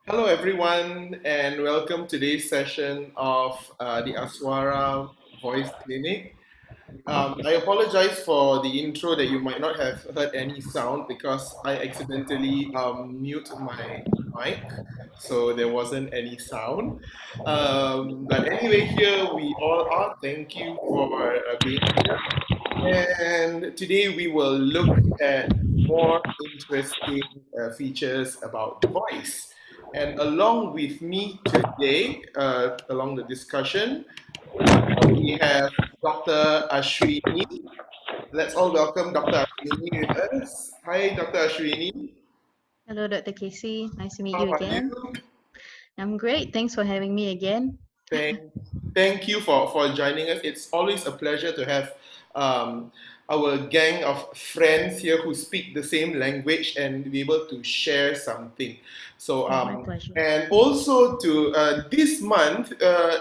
Hello, everyone, and welcome to today's session of the ASWARA Voice Clinic. I apologize for the intro that you might not have heard any sound because I accidentally mute my mic, so there wasn't any sound. But anyway, here we all are. Thank you for being here. And today we will look at more interesting features about the voice. And along with me today, along the discussion, we have Dr. Ashwini. Let's all welcome Dr. Ashwini with us. Hi, Dr. Ashwini. Hello, Dr. Casey. Nice to meet How you are again. you? I'm great. Thanks for having me again. Thank, thank you for joining us. It's always a pleasure to have um, our gang of friends here who speak the same language and be able to share something. So, My pleasure. and also to this month,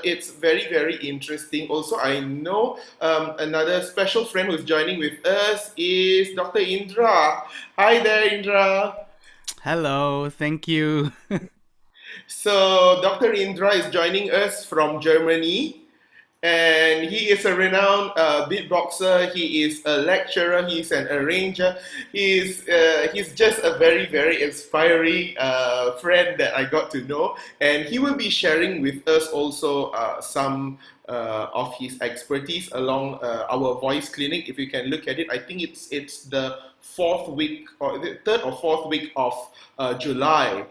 it's very, very interesting. Also, I know another special friend who's joining with us is Dr. Indra. Hi there, Indra. Hello, thank you. So, Dr. Indra is joining us from Germany, and he is a renowned beatboxer. He is a lecturer. He's an arranger. He's just a very, very inspiring friend that I got to know, and he will be sharing with us also some of his expertise along our voice clinic. If you can look at it, I think it's the fourth week or the third or fourth week of July.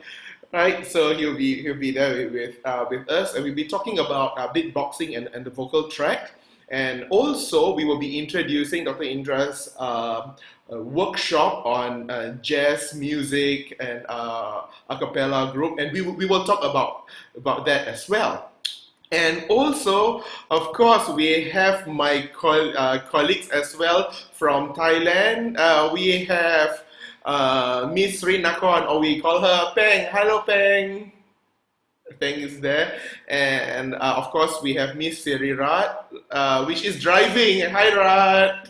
Right, so he'll be there with us, and we'll be talking about beatboxing and the vocal track, and also we will be introducing Dr. Indra's workshop on jazz music and a cappella group, and we will talk about that as well. And also, of course, we have my colleagues as well from Thailand. We have Miss Rinakon, or we call her Peng. Hello, Peng. Peng is there. And of course, we have Miss Sirirat, which is driving. Hi, Rat.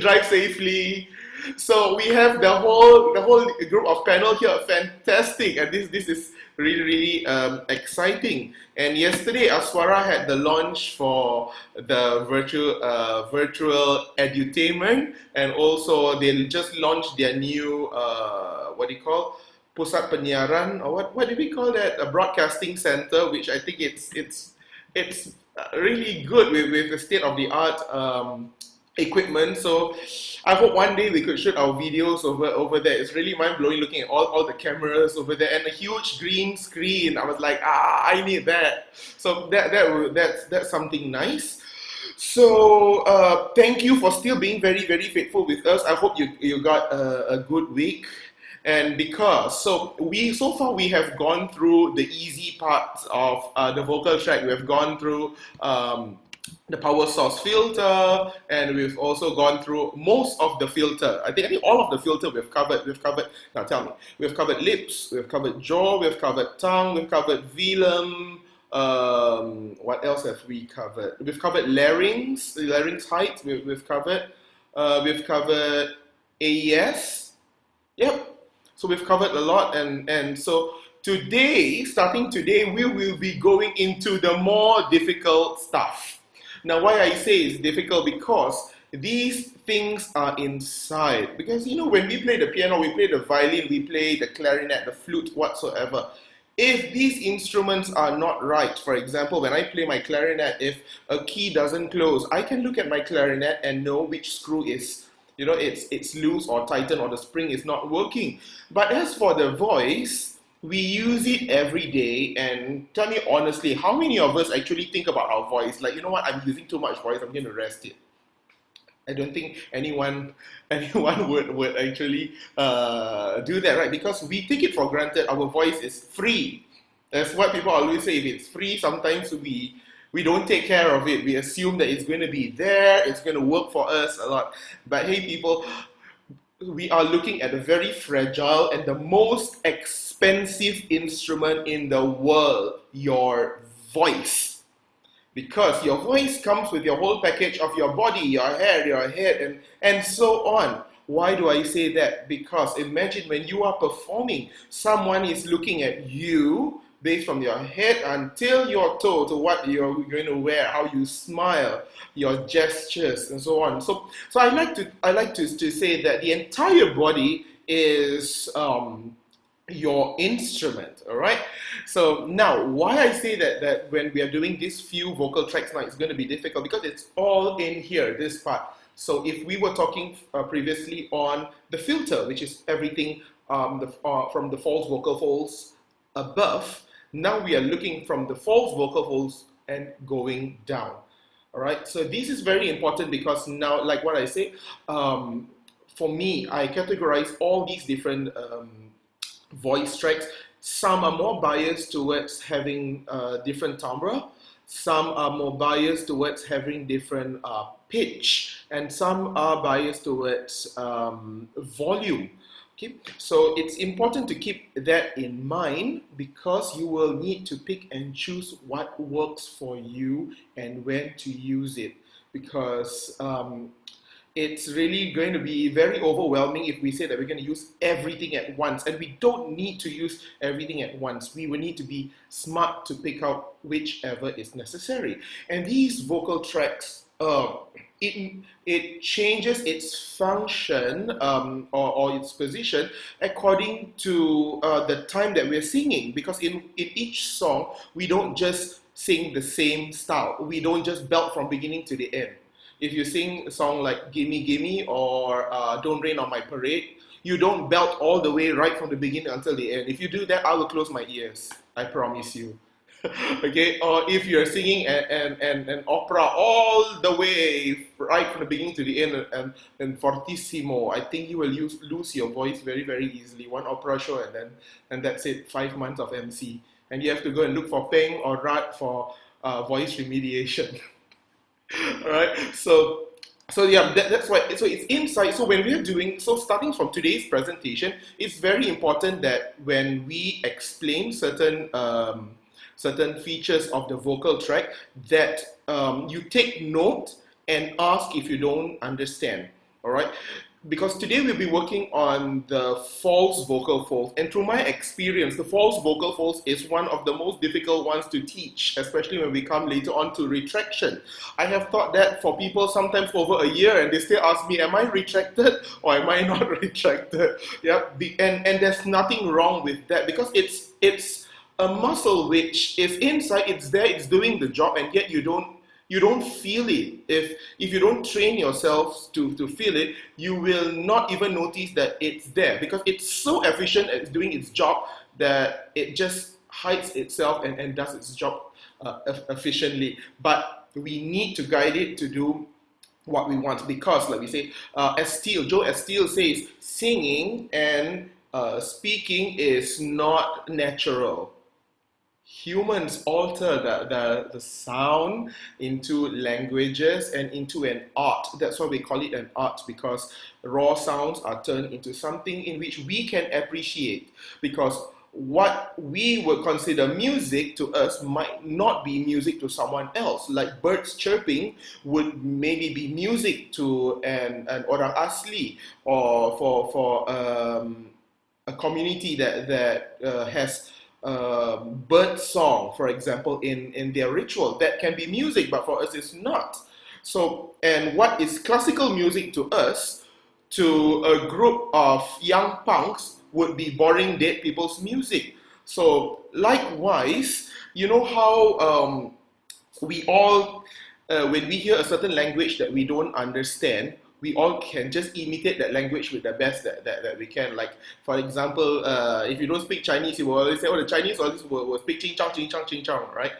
Drive safely. So we have the whole group of panel here. Fantastic, and this is really really exciting. And yesterday, Aswara had the launch for the virtual edutainment, and also they just launched their new what do you call, pusat penyiaran, or what do we call that, a broadcasting center, which I think it's really good with the state of the art equipment. So I hope one day we could shoot our videos over there. It's really mind blowing looking at all the cameras over there and a huge green screen. I was like, I need that. So that's something nice. So thank you for still being very very faithful with us. I hope you got a good week. And because so far we have gone through the easy parts of the vocal track. We have gone through the power source filter, and we've also gone through most of the filter. I think all of the filter we've covered. Now tell me, we've covered lips, we've covered jaw, we've covered tongue, we've covered velum. What else have we covered? We've covered larynx height. We've covered. We've covered AES. Yep. So we've covered a lot, and so today, starting today, we will be going into the more difficult stuff. Now, why I say it's difficult, because these things are inside. Because, when we play the piano, we play the violin, we play the clarinet, the flute, whatsoever. If these instruments are not right, for example, when I play my clarinet, if a key doesn't close, I can look at my clarinet and know which screw is, it's loose or tightened, or the spring is not working. But as for the voice, we use it every day. And tell me honestly, how many of us actually think about our voice? Like, you know what, I'm using too much voice, I'm going to rest it. I don't think anyone would actually do that, right? Because we take it for granted. Our voice is free. That's what people always say. If it's free, sometimes we don't take care of it. We assume that it's going to be there, it's going to work for us a lot. But hey, people, we are looking at a very fragile and the most expensive instrument in the world, your voice. Because your voice comes with your whole package of your body, your hair, your head, and so on. Why do I say that? Because imagine when you are performing, someone is looking at you based from your head until your toe to what you're going to wear, how you smile, your gestures, and so on. So I like to say that the entire body is your instrument, all right? So now, why I say that when we are doing these few vocal tracks now, it's going to be difficult because it's all in here, this part. So if we were talking previously on the filter, which is everything from the false vocal folds above, now we are looking from the false vocal folds and going down, all right? So this is very important because now, like what I say, for me, I categorize all these different voice tracks. Some are more biased towards having different timbre, some are more biased towards having different pitch, and some are biased towards volume. Okay, so it's important to keep that in mind because you will need to pick and choose what works for you and when to use it, because it's really going to be very overwhelming if we say that we're going to use everything at once, and we don't need to use everything at once. We will need to be smart to pick out whichever is necessary. And these vocal tracks, it changes its function or its position according to the time that we're singing, because in each song, we don't just sing the same style. We don't just belt from beginning to the end. If you sing a song like Gimme Gimme or Don't Rain on My Parade, you don't belt all the way right from the beginning until the end. If you do that, I will close my ears. I promise you. Okay, or if you're singing an opera all the way right from the beginning to the end and fortissimo, I think you will lose your voice very, very easily. One opera show and that's it, 5 months of MC. And you have to go and look for Peng or Rat for voice remediation. All right, so yeah, that's why. So it's inside. So when we're doing, so starting from today's presentation, it's very important that when we explain certain features of the vocal track, that you take note and ask if you don't understand. All right, because today we'll be working on the false vocal folds, and through my experience, the false vocal folds is one of the most difficult ones to teach, especially when we come later on to retraction. I have taught that for people sometimes over a year, and they still ask me, am I retracted or am I not retracted? Yeah, and there's nothing wrong with that, because it's a muscle which is inside, it's there, it's doing the job, and yet you don't feel it. If you don't train yourself to feel it, you will not even notice that it's there, because it's so efficient at doing its job that it just hides itself and does its job efficiently. But we need to guide it to do what we want, because, like we say, Joe Estill says, singing and speaking is not natural. Humans alter the sound into languages and into an art. That's why we call it an art, because raw sounds are turned into something in which we can appreciate. Because what we would consider music to us might not be music to someone else. Like birds chirping would maybe be music to an orang asli, or for a community that has bird song, for example, in their ritual. That can be music, but for us it's not. So, and what is classical music to us, to a group of young punks, would be boring dead people's music. So likewise, you know how we all, when we hear a certain language that we don't understand, we all can just imitate that language with the best that we can. Like, for example, if you don't speak Chinese, you will always say, oh, the Chinese always will speak ching chong, ching chong, ching chong, right?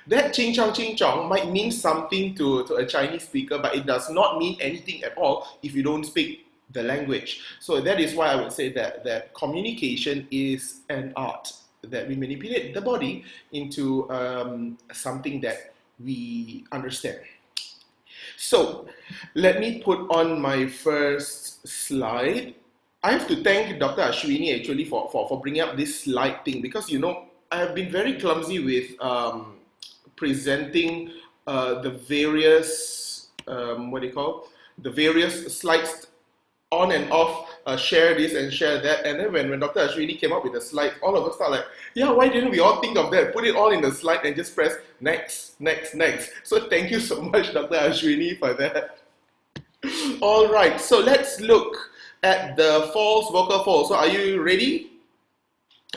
That ching chong might mean something to a Chinese speaker, but it does not mean anything at all if you don't speak the language. So that is why I would say that communication is an art, that we manipulate the body into something that we understand. So let me put on my first slide. I have to thank Dr. Ashwini actually for bringing up this slide thing, because I have been very clumsy with presenting the various the various slides on and off, share this and share that. And then when Dr. Ashwini came up with the slide, all of us thought like, yeah, why didn't we all think of that? Put it all in the slide and just press next, next, next. So thank you so much, Dr. Ashwini, for that. All right, so let's look at the false vocal folds. So are you ready?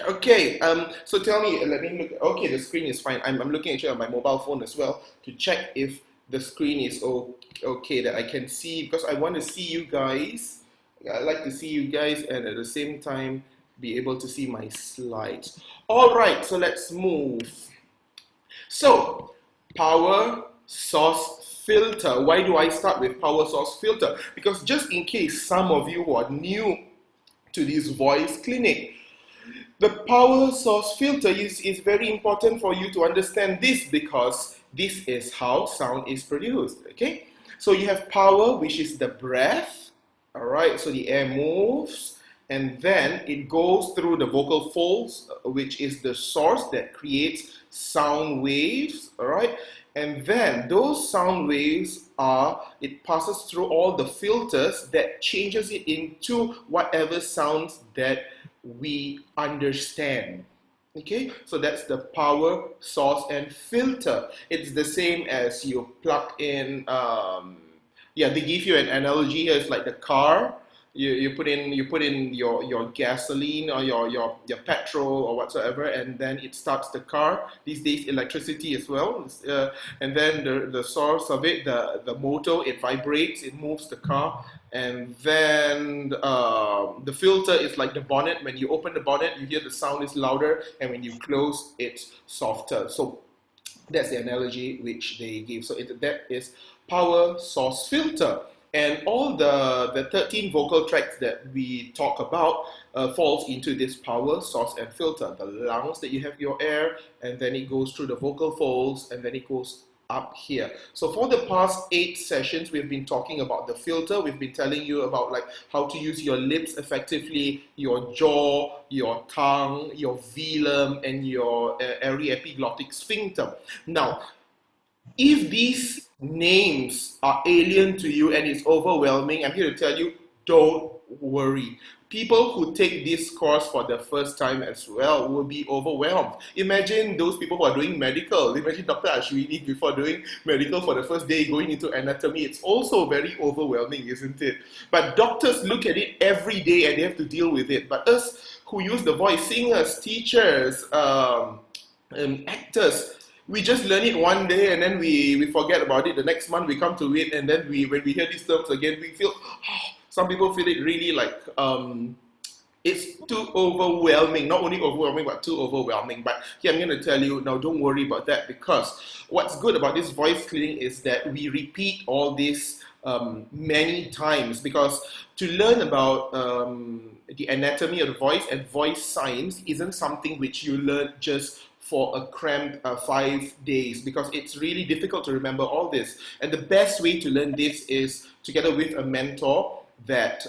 Okay, so tell me, let me look. Okay, the screen is fine. I'm looking actually on my mobile phone as well to check if the screen is okay, that I can see, because I want to see you guys. I like to see you guys and at the same time be able to see my slides. All right, so let's move. So, power source filter. Why do I start with power source filter? Because just in case some of you who are new to this voice clinic, the power source filter is very important for you to understand this, because this is how sound is produced, okay? So you have power, which is the breath. All right, so the air moves and then it goes through the vocal folds, which is the source that creates sound waves. All right, and then those sound waves it passes through all the filters that changes it into whatever sounds that we understand. Okay, so that's the power source and filter. It's the same as you plug in they give you an analogy here. It's like the car. You put in your gasoline or your petrol or whatsoever, and then it starts the car. These days, electricity as well. And then the source of it, the motor, it vibrates, it moves the car. And then the filter is like the bonnet. When you open the bonnet, you hear the sound is louder, and when you close, it's softer. So that's the analogy which they give. So that is power source filter. And all the 13 vocal tracts that we talk about falls into this power source and filter. The lungs, that you have your air, and then it goes through the vocal folds, and then it goes up here. So for the past 8 sessions, we've been talking about the filter. We've been telling you about like how to use your lips effectively, your jaw, your tongue, your velum, and your aryepiglottic sphincter. Now, if these names are alien to you and it's overwhelming, I'm here to tell you, don't worry. People who take this course for the first time as well will be overwhelmed. Imagine those people who are doing medical. Imagine Dr. Ashwini before doing medical for the first day going into anatomy. It's also very overwhelming, isn't it? But doctors look at it every day and they have to deal with it. But us who use the voice, singers, teachers, actors, we just learn it one day and then we forget about it. The next month we come to it, and then when we hear these terms again, we feel, some people feel it really like it's too overwhelming. Not only overwhelming, but too overwhelming. But here I'm going to tell you, now don't worry about that, because what's good about this voice cleaning is that we repeat all this many times, because to learn about the anatomy of the voice and voice science isn't something which you learn just for a cramped 5 days, because it's really difficult to remember all this. And the best way to learn this is together with a mentor that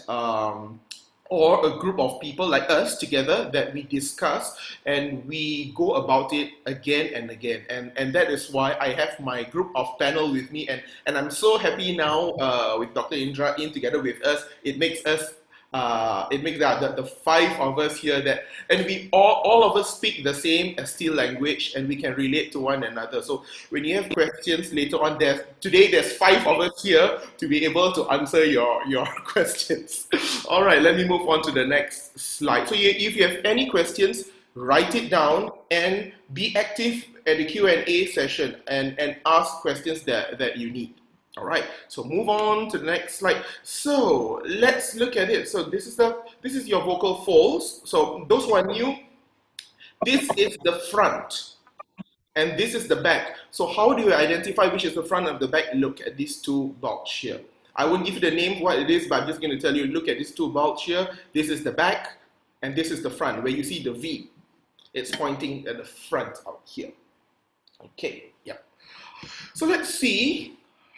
or a group of people like us together, that we discuss and we go about it again and again. And that is why I have my group of panel with me, and I'm so happy now with Dr. Indra in together with us. It makes the 5 of us here, that, and we all of us speak the same Still language, and we can relate to one another. So when you have questions later on, today there's 5 of us here to be able to answer your questions. All right, let me move on to the next slide. So if you have any questions, write it down and be active at the Q&A session and ask questions that you need. All right, so move on to the next slide. So let's look at it. So this is your vocal folds. So those who are new, this is the front and this is the back. So how do you identify which is the front and the back? Look at these 2 bulbs here. I won't give you the name what it is, but I'm just going to tell you, look at these 2 bulbs here. This is the back and this is the front, where you see the V. It's pointing at the front out here. Okay, yeah. So let's see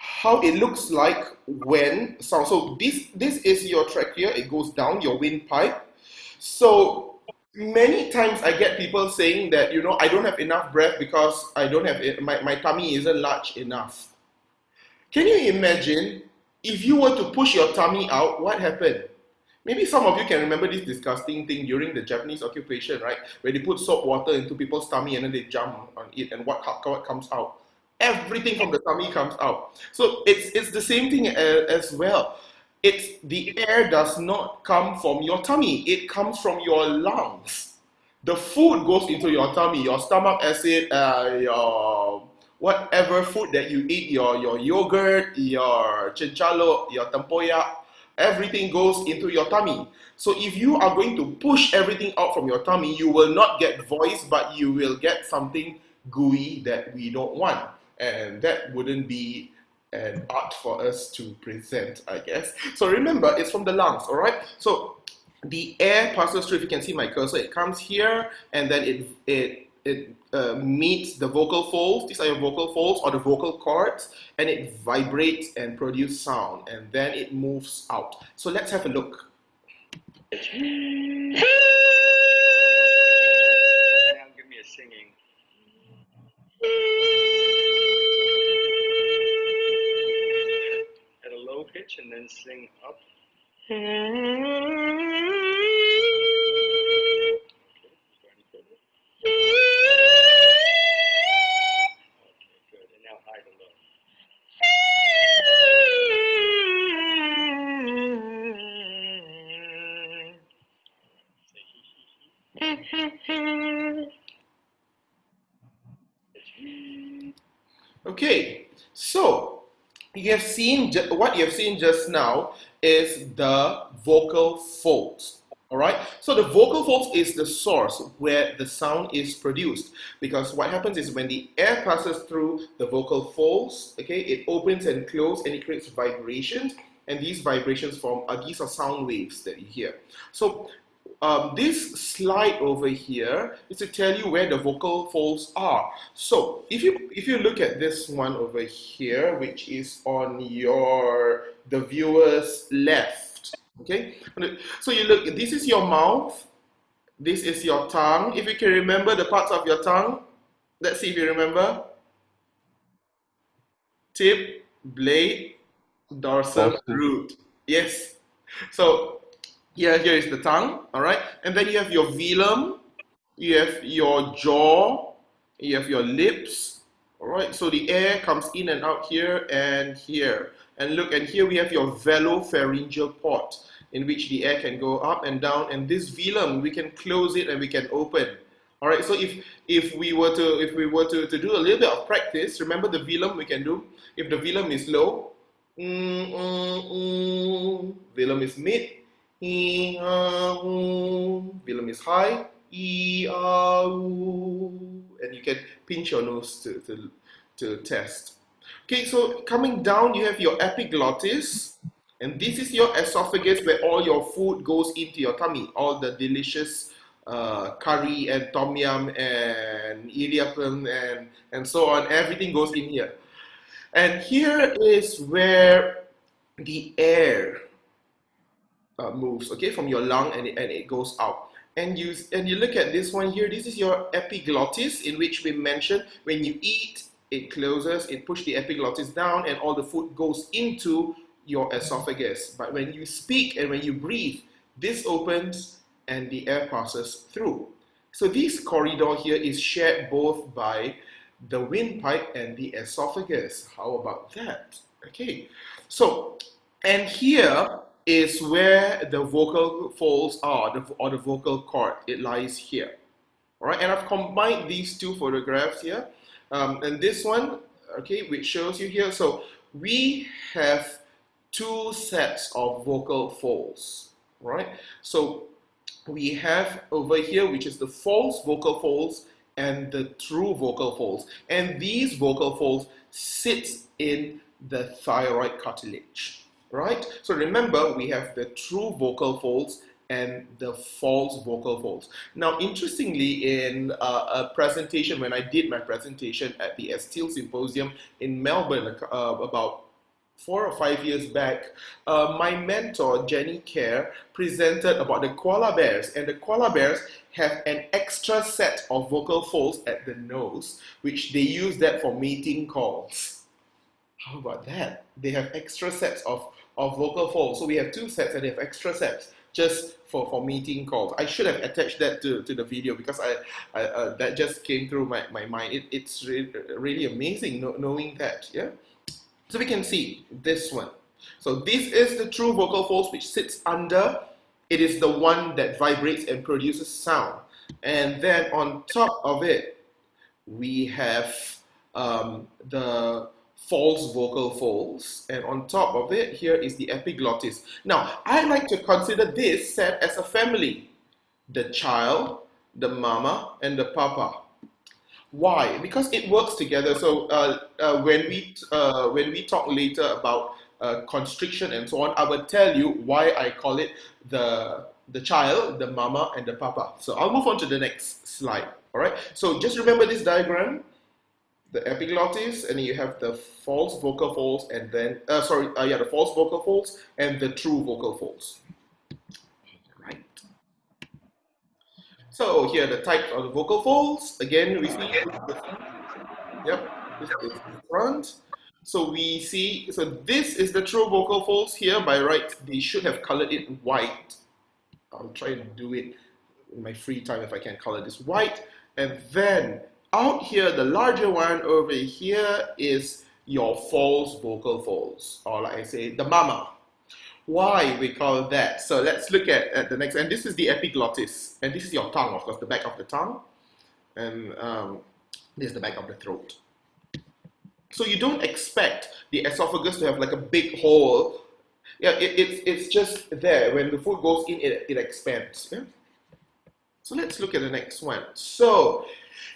how it looks like when sound. So this is your trachea. It goes down your windpipe. So many times I get people saying that, you know, I don't have enough breath because I don't have it, my tummy isn't large enough. Can you imagine if you were to push your tummy out, what happened? Maybe some of you can remember this disgusting thing during the Japanese occupation, right? Where they put salt water into people's tummy and then they jump on it, and what comes out? Everything from the tummy comes out. So it's the same thing as well. It's the air does not come from your tummy. It comes from your lungs. The food goes into your tummy, your stomach acid, your whatever food that you eat, your yogurt, your chinchalo, your tempoyak, everything goes into your tummy. So if you are going to push everything out from your tummy, you will not get voice, but you will get something gooey that we don't want. And that wouldn't be an art for us to present, I guess. So remember, it's from the lungs, all right? So the air passes through. If you can see my cursor, it comes here, and then it meets the vocal folds. These are your vocal folds or the vocal cords, and it vibrates and produces sound, and then it moves out. So let's have a look. Now give me a singing. At a low pitch and then sing up. Okay, so you have seen what you have seen just now is the vocal folds. All right, so the vocal folds is the source where the sound is produced, because what happens is when the air passes through the vocal folds, okay, it opens and closes and it creates vibrations, and these vibrations these are sound waves that you hear. So this slide over here is to tell you where the vocal folds are. So if you look at this one over here, which is on the viewer's left, okay? So you look, this is your mouth, this is your tongue. If you can remember the parts of your tongue, let's see if you remember. Tip, blade, dorsum, root. Yes. So here is the tongue, all right? And then you have your velum, you have your jaw, you have your lips, all right? So the air comes in and out here and here. And look, and here we have your velopharyngeal port, in which the air can go up and down. And this velum, we can close it and we can open. All right, so if we were to do a little bit of practice, remember the velum we can do. If the velum is low, velum is mid, velum is high, and you can pinch your nose to test. Okay, so coming down, you have your epiglottis, and this is your esophagus where all your food goes into your tummy, all the delicious curry and tom yum and idiyappam and so on, everything goes in here. And here is where the air moves, okay, from your lung, and it goes out. And you look at this one here. This is your epiglottis, in which we mentioned when you eat, it closes, it pushes the epiglottis down, and all the food goes into your esophagus. But when you speak and when you breathe, this opens and the air passes through. So this corridor here is shared both by the windpipe and the esophagus. How about that? Okay, so, and here is where the vocal folds are, or the vocal cord. It lies here. All right, and I've combined these two photographs here. And this one, okay, which shows you here. So we have two sets of vocal folds, right? So we have over here, which is the false vocal folds and the true vocal folds. And these vocal folds sit in the thyroid cartilage, right? So remember, we have the true vocal folds and the false vocal folds. Now, interestingly, in a presentation, when I did my presentation at the Esteele Symposium in Melbourne about 4 or 5 years back, my mentor, Jenny Kerr, presented about the koala bears. And the koala bears have an extra set of vocal folds at the nose, which they use that for mating calls. How about that? They have extra sets of vocal folds. So we have 2 sets and they have extra sets just for mating calls. I should have attached that to the video because that just came through my mind. It's really amazing knowing that, yeah? So we can see this one. So this is the true vocal folds which sits under. It is the one that vibrates and produces sound. And then on top of it, we have the false vocal folds, and on top of it, here is the epiglottis. Now, I like to consider this set as a family. The child, the mama, and the papa. Why? Because it works together. So when we talk later about constriction and so on, I will tell you why I call it the child, the mama, and the papa. So I'll move on to the next slide. All right. So just remember this diagram: the epiglottis, and you have the false vocal folds, and then the false vocal folds and the true vocal folds. Right. So here are the types of the vocal folds. Again, we see. Yep, this is the front. So we see. So this is the true vocal folds here. By right, they should have colored it white. I'll try to do it in my free time if I can color this white, and then out here, the larger one over here is your false vocal folds, or like I say, the mama. Why we call that? So let's look at the next, and this is the epiglottis, and this is your tongue, of course, the back of the tongue, and this is the back of the throat. So you don't expect the esophagus to have like a big hole. Yeah, it's just there. When the food goes in, it expands. Yeah? So let's look at the next one. So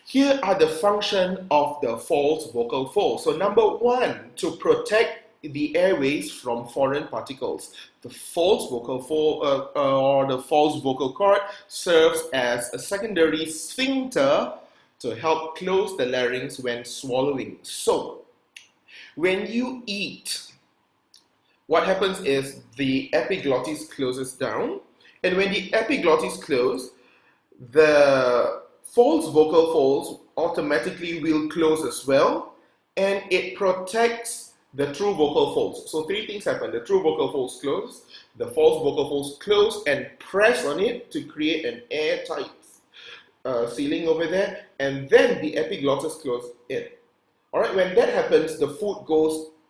here are the function of the false vocal folds. So number 1, to protect the airways from foreign particles. The false vocal fold or the false vocal cord serves as a secondary sphincter to help close the larynx when swallowing. So when you eat, what happens is the epiglottis closes down, and when the epiglottis closes, the false vocal folds automatically will close as well, and it protects the true vocal folds. So 3 things happen: the true vocal folds close, the false vocal folds close and press on it to create an airtight sealing over there, and then the epiglottis close in. All right, when that happens, the food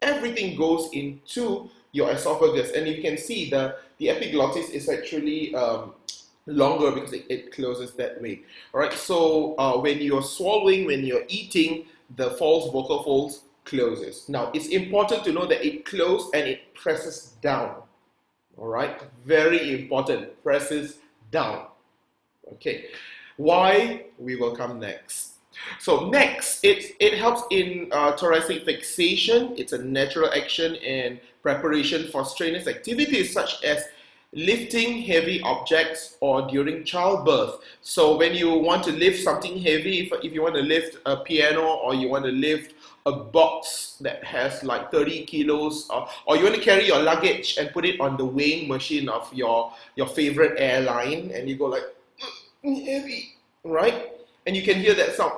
everything goes into your esophagus, and you can see the epiglottis is actually longer because it closes that way. All right, so when you're swallowing, when you're eating, the false vocal folds closes. Now, it's important to know that it closes and it presses down. All right, very important, presses down. Okay, why? We will come next. So next, it helps in thoracic fixation. It's a natural action in preparation for strenuous activities such as lifting heavy objects or during childbirth. So when you want to lift something heavy, if you want to lift a piano, or you want to lift a box that has like 30 kilos, or you want to carry your luggage and put it on the weighing machine of your favorite airline, and you go like, heavy, right? And you can hear that sound.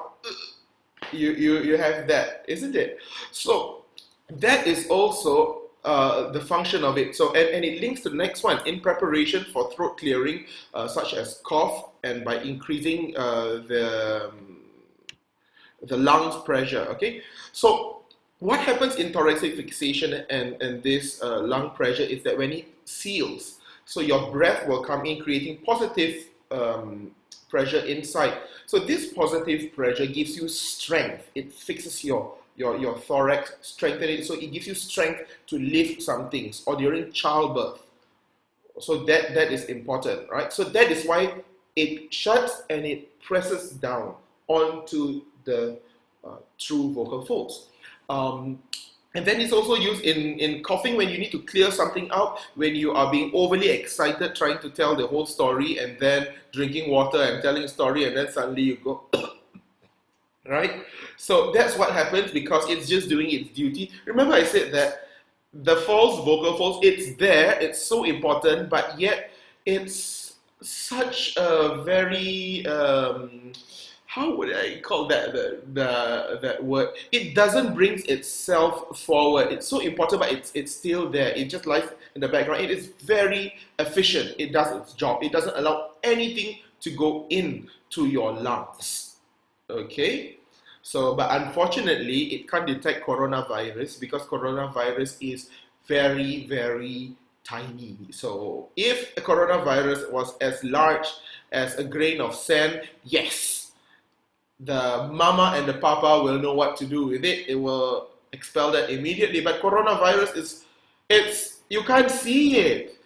You have that, isn't it? So that is also the function of it. So and it links to the next one: in preparation for throat clearing, such as cough, and by increasing the lungs pressure. Okay, so what happens in thoracic fixation and this lung pressure is that when it seals, so your breath will come in, creating positive pressure inside. So this positive pressure gives you strength. It fixes your thorax, strengthen it, so it gives you strength to lift some things, or during childbirth. So that is important, right? So that is why it shuts and it presses down onto the true vocal folds. And then it's also used in coughing when you need to clear something out, when you are being overly excited trying to tell the whole story, and then drinking water and telling a story, and then suddenly you go, right? So that's what happens because it's just doing its duty. Remember I said that the false vocal folds, it's there, it's so important, but yet it's such a very how would I call that that word? It doesn't bring itself forward. It's so important, but it's still there. It just lies in the background. It is very efficient. It does its job. It doesn't allow anything to go in to your lungs. Okay? So, but unfortunately, it can't detect coronavirus because coronavirus is very, very tiny. So, if a coronavirus was as large as a grain of sand, yes, the mama and the papa will know what to do with it. It will expel that immediately. But coronavirus it's you can't see it,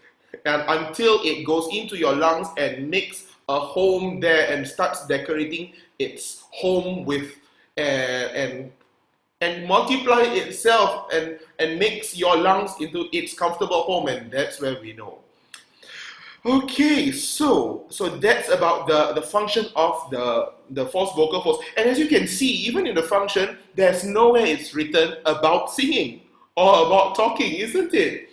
and until it goes into your lungs and makes a home there and starts decorating its home with and multiply itself and makes your lungs into its comfortable home, and that's where we know. Okay, so that's about the function of the false vocal folds. And as you can see, even in the function, there's nowhere it's written about singing or about talking, isn't it?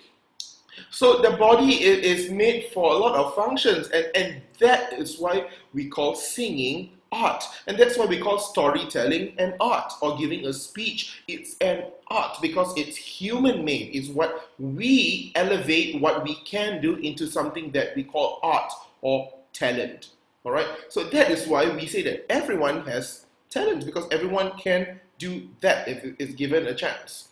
So the body is made for a lot of functions, and that is why we call singing art. And that's why we call storytelling an art, or giving a speech. It's an art because it's human-made. It's what we elevate what we can do into something that we call art or talent. All right? So that is why we say that everyone has talent, because everyone can do that if it's given a chance.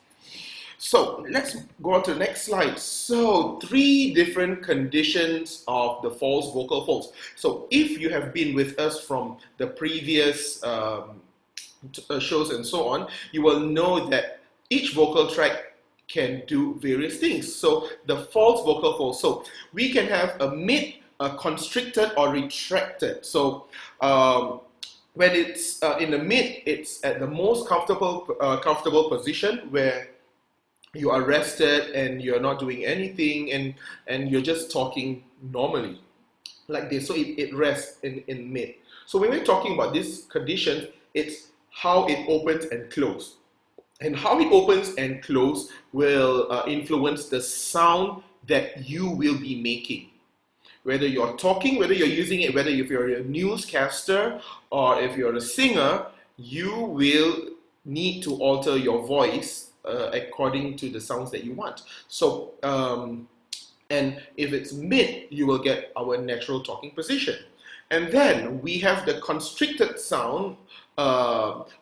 So let's go on to the next slide. So 3 different conditions of the false vocal folds. So if you have been with us from the previous shows and so on, you will know that each vocal tract can do various things. So the false vocal folds. So we can have a mid, a constricted, or retracted. So when it's in the mid, it's at the most comfortable position where you are rested and you're not doing anything and you're just talking normally like this. So it rests in mid. So when we're talking about this condition, it's how it opens and closes. And how it opens and closes will influence the sound that you will be making. Whether you're talking, whether you're using it, whether if you're a newscaster or if you're a singer, you will need to alter your voice according to the sounds that you want. So, and if it's mid, you will get our natural talking position. And then we have the constricted sound,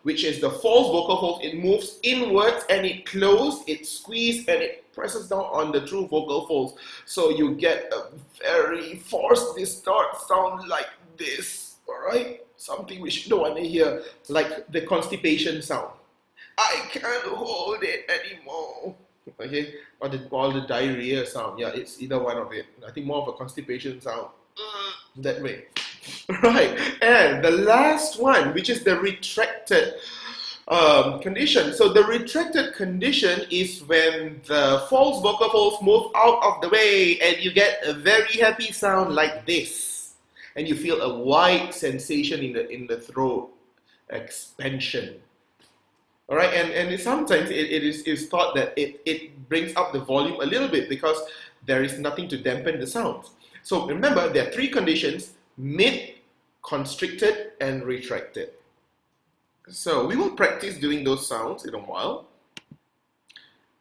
which is the false vocal fold. It moves inwards and it closes, it squeezes, and it presses down on the true vocal folds. So you get a very forced, distorted sound like this, all right? Something which you don't want to hear, like the constipation sound. I can't hold it anymore. Okay, or the diarrhea sound. Yeah, it's either one of it. I think more of a constipation sound. That way. Right. And the last one, which is the retracted condition. So the retracted condition is when the false vocal folds move out of the way and you get a very happy sound like this. And you feel a wide sensation in the throat, expansion. All right, and sometimes it is thought that it brings up the volume a little bit because there is nothing to dampen the sounds. So remember, there are 3 conditions: mid, constricted, and retracted. So we will practice doing those sounds in a while.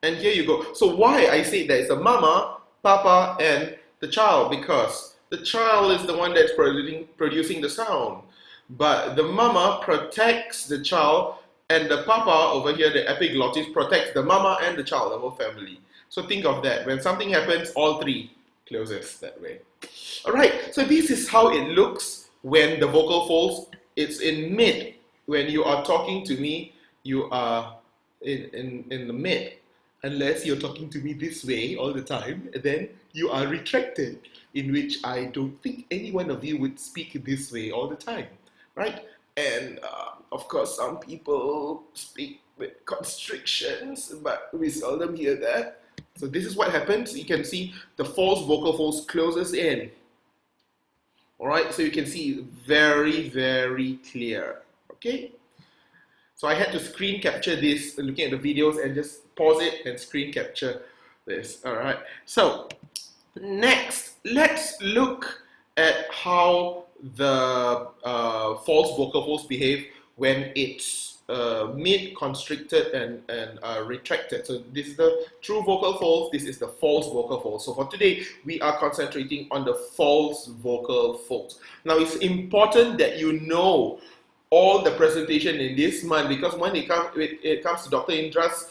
And here you go. So why I say that it's a mama, papa, and the child? Because the child is the one that's producing the sound. But the mama protects the child, and the papa over here, the epiglottis, protects the mama and the child, the whole family. So think of that. When something happens, all 3 closes that way. All right, so this is how it looks when the vocal folds, it's in mid. When you are talking to me, you are in the mid. Unless you're talking to me this way all the time, then you are retracted, in which I don't think any one of you would speak this way all the time, right? And of course, some people speak with constrictions, but we seldom hear that. So this is what happens. You can see the false vocal folds closes in. All right, so you can see very, very clear. Okay. So I had to screen capture this, looking at the videos, and just pause it and screen capture this. All right. So next, let's look at how the false vocal folds behave when it's mid-constricted and retracted. So this is the true vocal folds, this is the false vocal folds. So for today, we are concentrating on the false vocal folds. Now it's important that you know all the presentation in this month, because when it comes to Dr. Indra's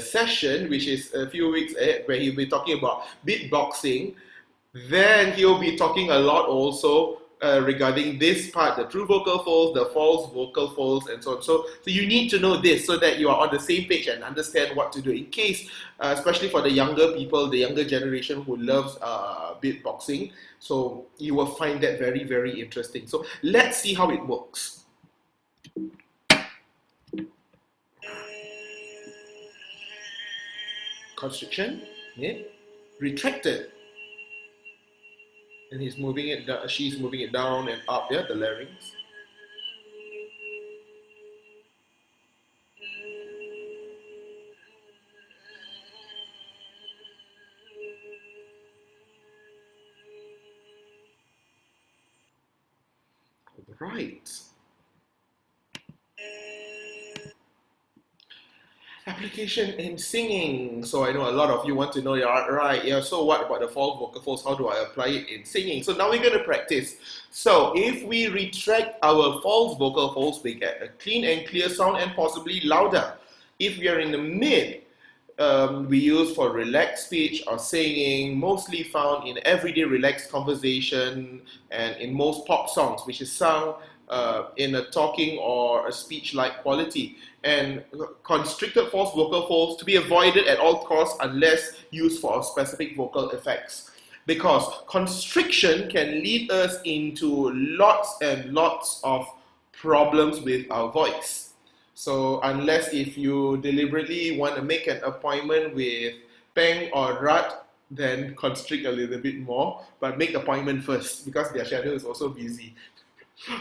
session, which is a few weeks ahead, where he'll be talking about beatboxing, then he'll be talking a lot also regarding this part, the true vocal folds, the false vocal folds, and so on. So you need to know this so that you are on the same page and understand what to do in case, especially for the younger people, the younger generation who loves beatboxing. So you will find that very, very interesting. So let's see how it works. Constriction, yeah. Retracted. And he's moving it down, she's moving it down and up, yeah, the larynx. Right. Application in singing. So I know a lot of you want to know, yeah, right, yeah, so what about the false vocal folds? How do I apply it in singing? So now we're going to practice. So if we retract our false vocal folds, we get a clean and clear sound and possibly louder. If we are in the mid, we use for relaxed speech or singing, mostly found in everyday relaxed conversation and in most pop songs, which is sung in a talking or a speech-like quality. And constricted false vocal folds to be avoided at all costs unless used for specific vocal effects. Because constriction can lead us into lots and lots of problems with our voice. So unless if you deliberately want to make an appointment with Peng or Rat, then constrict a little bit more, but make appointment first because their schedule is also busy.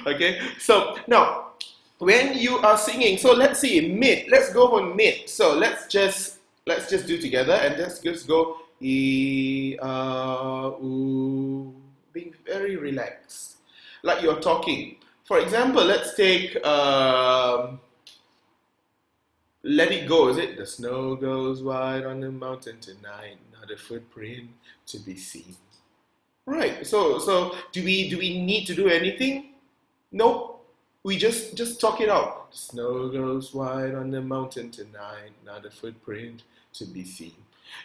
Okay, so now when you are singing, so let's see mid. Let's go for mid. So let's just do together and just go oo, being very relaxed, like you're talking. For example, let's take Let It Go. Is it? The snow goes white on the mountain tonight, not a footprint to be seen. Right. So do we need to do anything? Nope. We just talk it out. The snow goes white on the mountain tonight, not a footprint to be seen.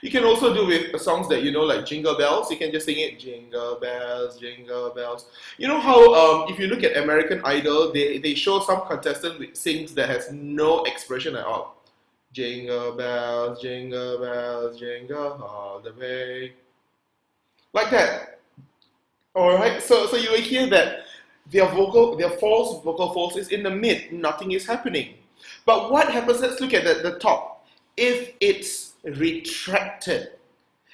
You can also do with songs that you know, like Jingle Bells. You can just sing it, Jingle Bells, Jingle Bells. You know how if you look at American Idol, they show some contestant with sings that has no expression at all. Jingle bells, jingle all the way. Like that. Alright, so you will hear that their false vocal folds is in the mid, nothing is happening. But what happens, let's look at the top. If it's retracted.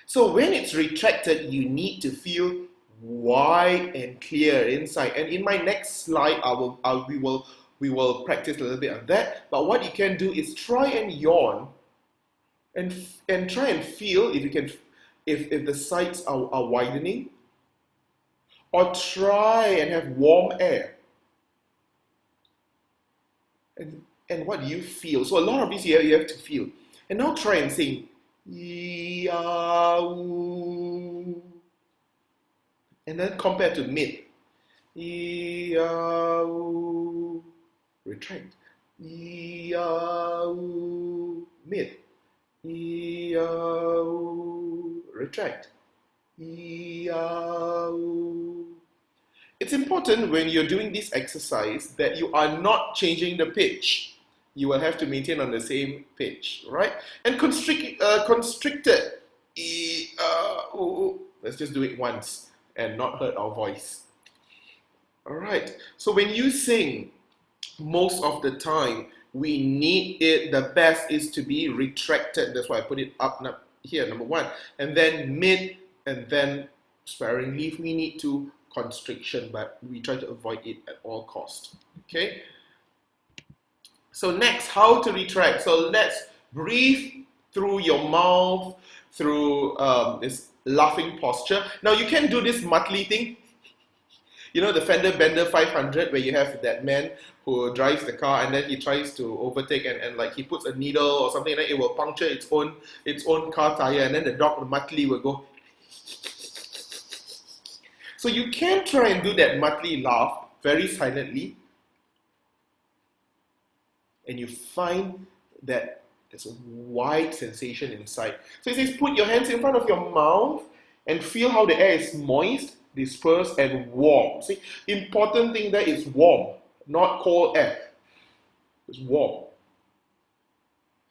So when it's retracted, you need to feel wide and clear inside. And in my next slide, we will practice a little bit on that. But what you can do is try and yawn and try and feel if you can, if the sides are widening. Or try and have warm air. And what do you feel? So a lot of these you have to feel. And now try and sing. E-a-oo. And then compare to mid. E-a-oo. Retract. E-a-oo. Mid. E-a-oo. Retract. E-a-oo. It's important when you're doing this exercise that you are not changing the pitch. You will have to maintain on the same pitch, right? And constricted. Let's just do it once and not hurt our voice. All right. So when you sing, most of the time, we need it. The best is to be retracted. That's why I put it up here, number one. And then mid, and then sparingly if we need to, constriction, but we try to avoid it at all costs. Okay. So next, how to retract. So let's breathe through your mouth through this laughing posture. Now you can do this Muttley thing. You know the fender bender 500 where you have that man who drives the car and then he tries to overtake and like he puts a needle or something like that, it will puncture its own car tire, and then the dog Muttley will go. So you can try and do that Muttley laugh very silently, and you find that there's a wide sensation inside. So it says put your hands in front of your mouth and feel how the air is moist, dispersed, and warm. See, important thing there is warm, not cold air. It's warm.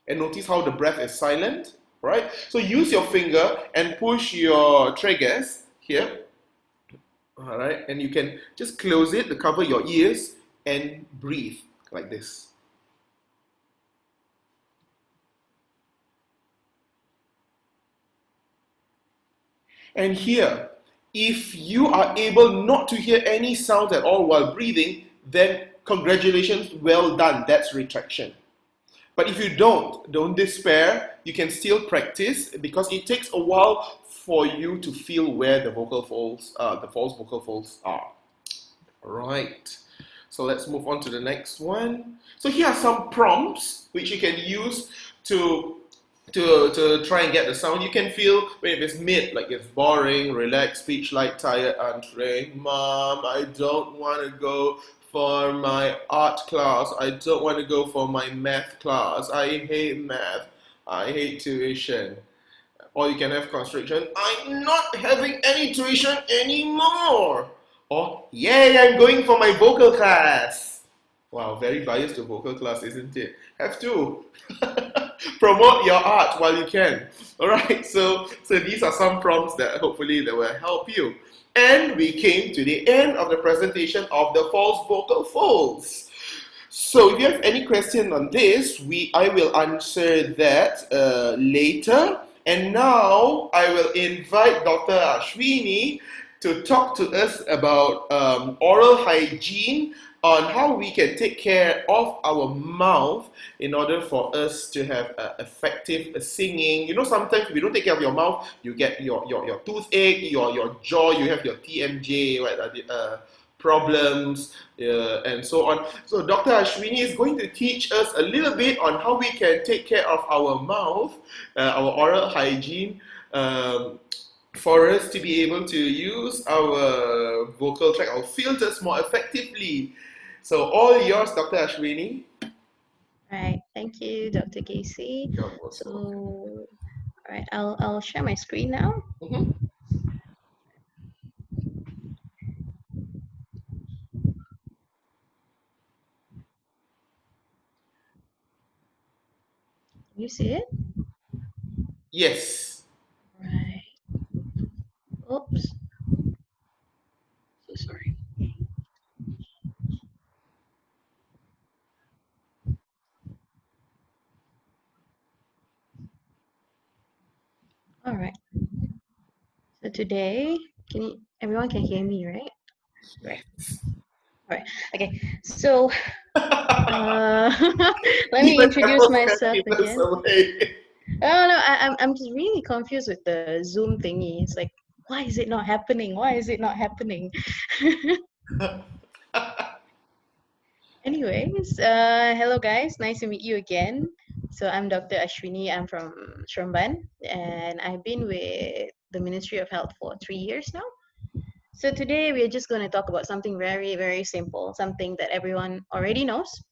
And notice how the breath is silent, right? So use your finger and push your tragus here. All right, and you can just close it to cover your ears and breathe like this. And here, if you are able not to hear any sounds at all while breathing, then congratulations, well done, that's retraction. But if you don't despair, you can still practice because it takes a while for you to feel where the vocal folds, the false vocal folds are. All right, so let's move on to the next one. So here are some prompts which you can use to try and get the sound. You can feel when it's mid, like it's boring, relaxed, speech light, tired, untrained. Mom, I don't want to go for my art class. I don't want to go for my math class. I hate math. I hate tuition. Or you can have constriction. I'm not having any tuition anymore. Or, yay, I'm going for my vocal class. Wow, very biased to vocal class, isn't it? Have to. Promote your art while you can. All right, so these are some prompts that hopefully that will help you. And we came to the end of the presentation of the false vocal folds. So if you have any question on this, I will answer that later. And now I will invite Dr. Ashwini to talk to us about oral hygiene, on how we can take care of our mouth in order for us to have effective singing. You know, sometimes if you don't take care of your mouth, you get your toothache, your jaw, you have your TMJ, right, problems, and so on. So Dr. Ashwini is going to teach us a little bit on how we can take care of our mouth, our oral hygiene, for us to be able to use our vocal tract, our filters more effectively. So all yours, Dr. Ashwini. Right, thank you, Dr. Casey. So, all right, I'll share my screen now. Mm-hmm. You see it? Yes. Right. Oops. So sorry. All right. So today, everyone can hear me, right? Right. All right. Okay. So let me introduce myself again. Oh no, I'm just really confused with the Zoom thingy. It's like, why is it not happening? Why is it not happening? Anyways, hello guys, nice to meet you again. So I'm Dr. Ashwini, I'm from Seremban, and I've been with the Ministry of Health for 3 years now. So today we're just going to talk about something very, very simple, something that everyone already knows.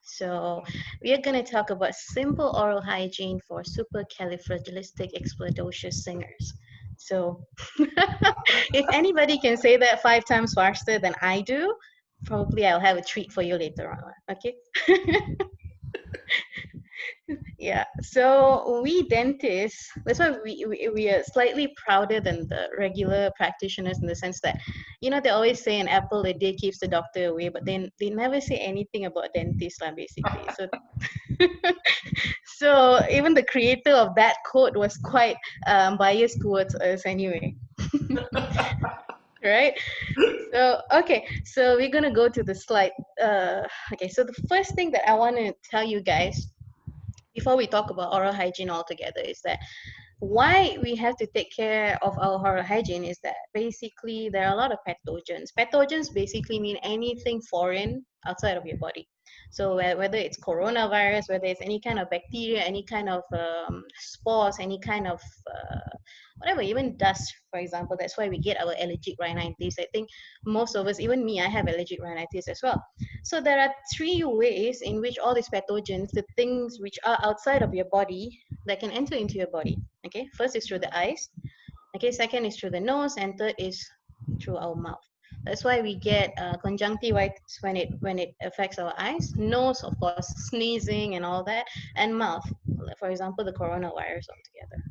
So we are going to talk about simple oral hygiene for supercalifragilisticexpialidocious singers. So if anybody can say that 5 times faster than I do, probably I'll have a treat for you later on, okay? Yeah, so we dentists, that's why we are slightly prouder than the regular practitioners in the sense that, you know, they always say an apple a day keeps the doctor away, but then they never say anything about dentists, basically. So, so even the creator of that quote was quite biased towards us anyway. Right? So, okay, so we're gonna go to the slide. Okay, so the first thing that I want to tell you guys before we talk about oral hygiene altogether is that why we have to take care of our oral hygiene is that basically there are a lot of pathogens. Pathogens basically mean anything foreign outside of your body. So whether it's coronavirus, whether it's any kind of bacteria, any kind of spores, any kind of whatever, even dust, for example. That's why we get our allergic rhinitis. I think most of us, even me, I have allergic rhinitis as well. So there are three ways in which all these pathogens, the things which are outside of your body, that can enter into your body. Okay, first is through the eyes. Okay, second is through the nose, and third is through our mouth. That's why we get conjunctivitis when it affects our eyes, nose, of course, sneezing and all that, and mouth. For example, the coronavirus altogether.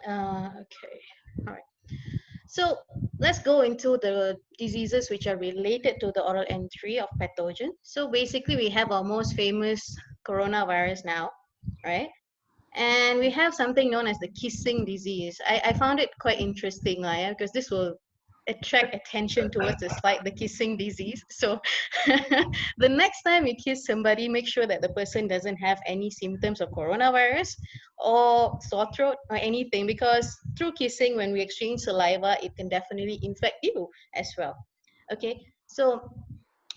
Okay, all right. So let's go into the diseases which are related to the oral entry of pathogen. So basically, we have our most famous coronavirus now, right? And we have something known as the kissing disease. I found it quite interesting, yeah, because this will attract attention towards the slide, the kissing disease. So the next time you kiss somebody, make sure that the person doesn't have any symptoms of coronavirus or sore throat or anything, because through kissing, when we exchange saliva, it can definitely infect you as well. Okay, so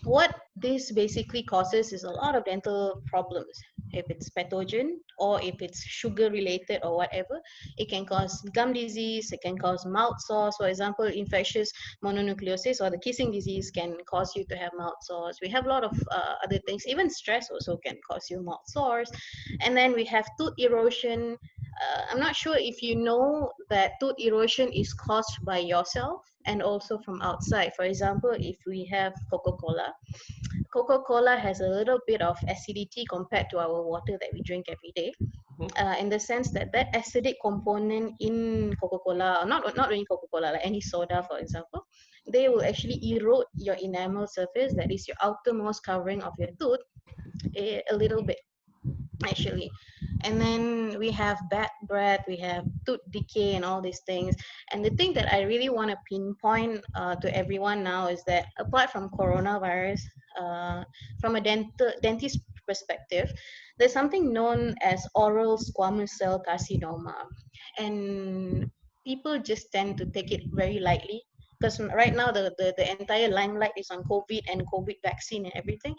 what this basically causes is a lot of dental problems. If it's pathogen or if it's sugar related or whatever, it can cause gum disease, it can cause mouth sores. For example, infectious mononucleosis or the kissing disease can cause you to have mouth sores. We have a lot of other things. Even stress also can cause you mouth sores. And then we have tooth erosion. I'm not sure if you know that tooth erosion is caused by yourself and also from outside. For example, if we have Coca-Cola, Coca-Cola has a little bit of acidity compared to our water that we drink every day. In the sense that that acidic component in Coca-Cola, not only Coca-Cola, like any soda, for example, they will actually erode your enamel surface, that is your outermost covering of your tooth, a little bit, actually. And then we have bad breath, we have tooth decay and all these things. And the thing that I really want to pinpoint to everyone now is that apart from coronavirus, from a dentist perspective, there's something known as oral squamous cell carcinoma. And people just tend to take it very lightly, because right now the entire limelight is on COVID and COVID vaccine and everything.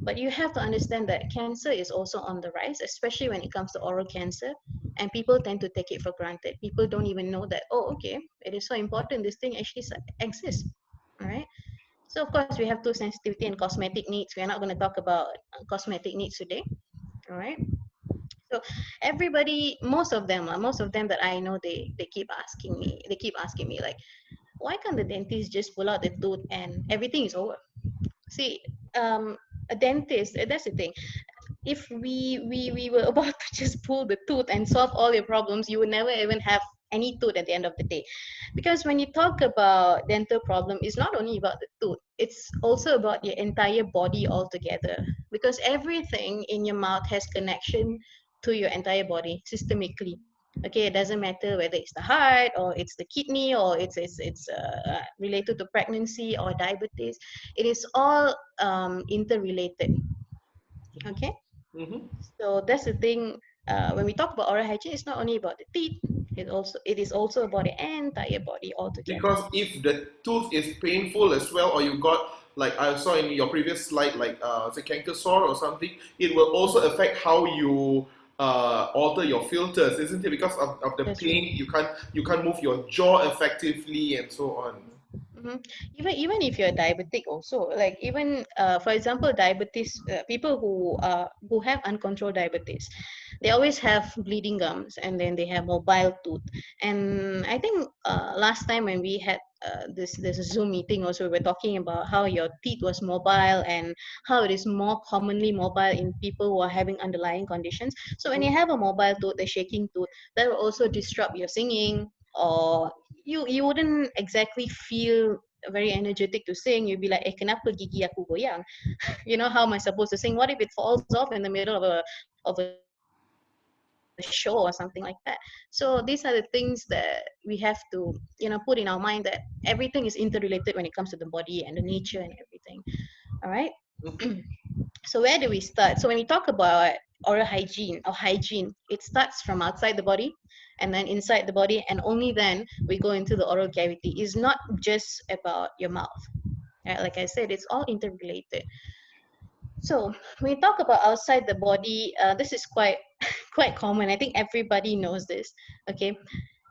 But you have to understand that cancer is also on the rise, especially when it comes to oral cancer. And people tend to take it for granted. People don't even know that, oh, okay, it is so important. This thing actually exists. All right. So, of course, we have tooth sensitivity and cosmetic needs. We are not going to talk about cosmetic needs today. All right. So everybody, most of them that I know, they keep asking me like, why can't the dentist just pull out the tooth and everything is over? See, a dentist, that's the thing. If we were about to just pull the tooth and solve all your problems, you would never even have any tooth at the end of the day. Because when you talk about dental problem, it's not only about the tooth, it's also about your entire body altogether. Because everything in your mouth has connection to your entire body systemically. Okay, it doesn't matter whether it's the heart or it's the kidney or it's related to pregnancy or diabetes. It is all interrelated. Okay, so that's the thing. When we talk about oral hygiene, it's not only about the teeth. It is also about the entire body altogether. Because if the tooth is painful as well, or you got, like I saw in your previous slide, like the canker sore or something, it will also affect how you alter your filters, isn't it? Because of the That's pain, true. you can't move your jaw effectively and so on. Even if you're diabetic also, like even for example, diabetes, people who have uncontrolled diabetes, they always have bleeding gums, and then they have mobile tooth. And I think last time when we had this Zoom meeting also, we were talking about how your teeth was mobile and how it is more commonly mobile in people who are having underlying conditions. So when you have a mobile tooth, a shaking tooth, that will also disrupt your singing, or you wouldn't exactly feel very energetic to sing. You'd be like, eh, kenapa gigi aku goyang? You know, how am I supposed to sing? What if it falls off in the middle of a show or something like that? So these are the things that we have to, put in our mind, that everything is interrelated when it comes to the body and the nature and everything. All right. So where do we start? So when we talk about oral hygiene or hygiene, it starts from outside the body and then inside the body, and only then we go into the oral cavity. It's not just about your mouth. Right? Like I said, it's all interrelated. So when we talk about outside the body, this is quite quite common. I think everybody knows this. Okay,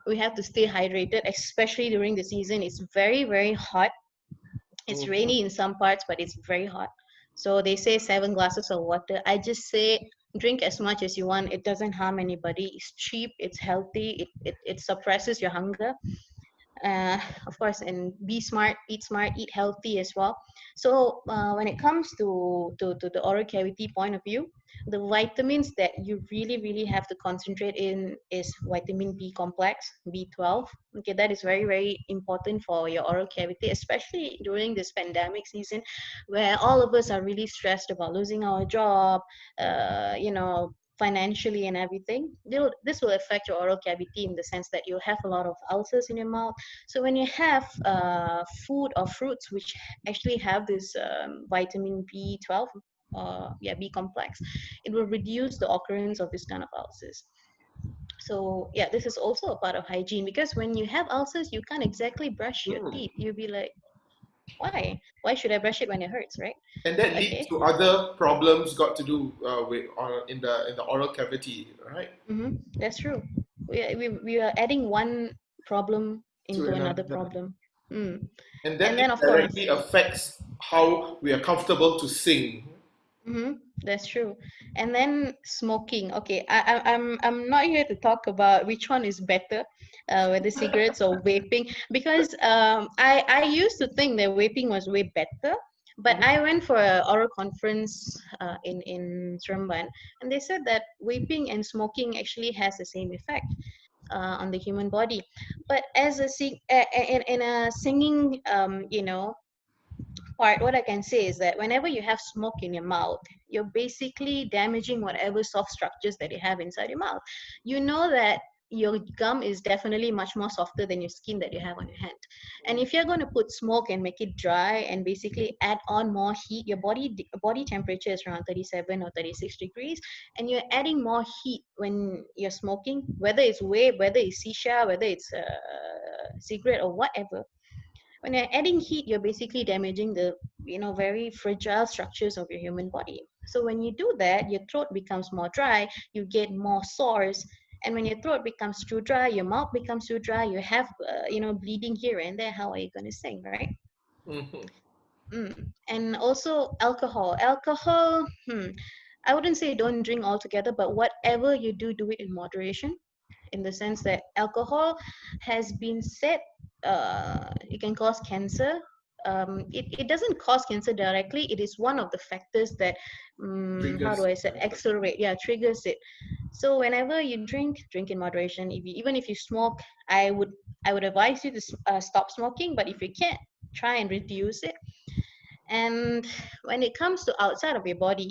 we have to stay hydrated, especially during the season. It's very, very hot. It's Mhm. rainy in some parts, but it's very hot. So they say 7 glasses of water. I just say drink as much as you want. It doesn't harm anybody. It's cheap. It's healthy. It suppresses your hunger. uh, of course, and be smart, eat healthy as well. So when it comes to the oral cavity point of view, the vitamins that you really have to concentrate in is vitamin B complex, B12. Okay, that is very, very important for your oral cavity, especially during this pandemic season where all of us are really stressed about losing our job, you know, financially and everything. This will affect your oral cavity in the sense that you'll have a lot of ulcers in your mouth. So when you have food or fruits which actually have this vitamin B12, yeah, B complex, it will reduce the occurrence of this kind of ulcers. So yeah, this is also a part of hygiene, because when you have ulcers, you can't exactly brush your Mm. teeth. You'll be like, why? Why should I brush it when it hurts, right? And that leads Okay. to other problems got to do with in the oral cavity, right? That's true. We are adding one problem To into another another, problem. Mm. and And that then, of course, indirectly affects how we are comfortable to sing. that's true. And then smoking. Okay, I'm not here to talk about which one is better, whether cigarettes or vaping, because I used to think that vaping was way better, but Mhm. I went for an oral conference in Seremban, and they said that vaping and smoking actually has the same effect on the human body. But as in a singing, you know, part, what I can say is that whenever you have smoke in your mouth, you're basically damaging whatever soft structures that you have inside your mouth. You know that your gum is definitely much more softer than your skin that you have on your hand. And if you're going to put smoke and make it dry and basically add on more heat, your body temperature is around 37 or 36 degrees, and you're adding more heat when you're smoking, whether it's vape, whether it's shisha, whether it's cigarette or whatever. When you're adding heat, you're basically damaging the, you know, very fragile structures of your human body. So when you do that, your throat becomes more dry, you get more sores, and when your throat becomes too dry, your mouth becomes too dry, you have you know, bleeding here and there. How are you going to sing, right? Mhm. And also alcohol, I wouldn't say don't drink altogether, but whatever you do, do it in moderation, in the sense that alcohol has been said it can cause cancer. It doesn't cause cancer directly. It is one of the factors that, how do Triggers. I say, accelerate, yeah, triggers it. So whenever you drink, drink in moderation. If you, even if you smoke, I would advise you to stop smoking. But if you can't, try and reduce it. And when it comes to outside of your body,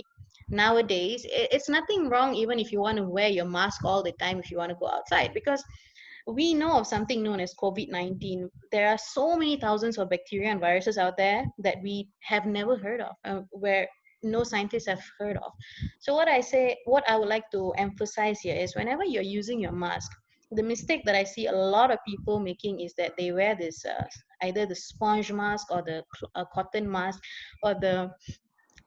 nowadays, it's nothing wrong even if you want to wear your mask all the time if you want to go outside, because we know of something known as COVID-19. There are so many thousands of bacteria and viruses out there that we have never heard of, where no scientists have heard of. So what I would like to emphasize here is whenever you're using your mask, the mistake that I see a lot of people making is that they wear this either the sponge mask or the cotton mask, or the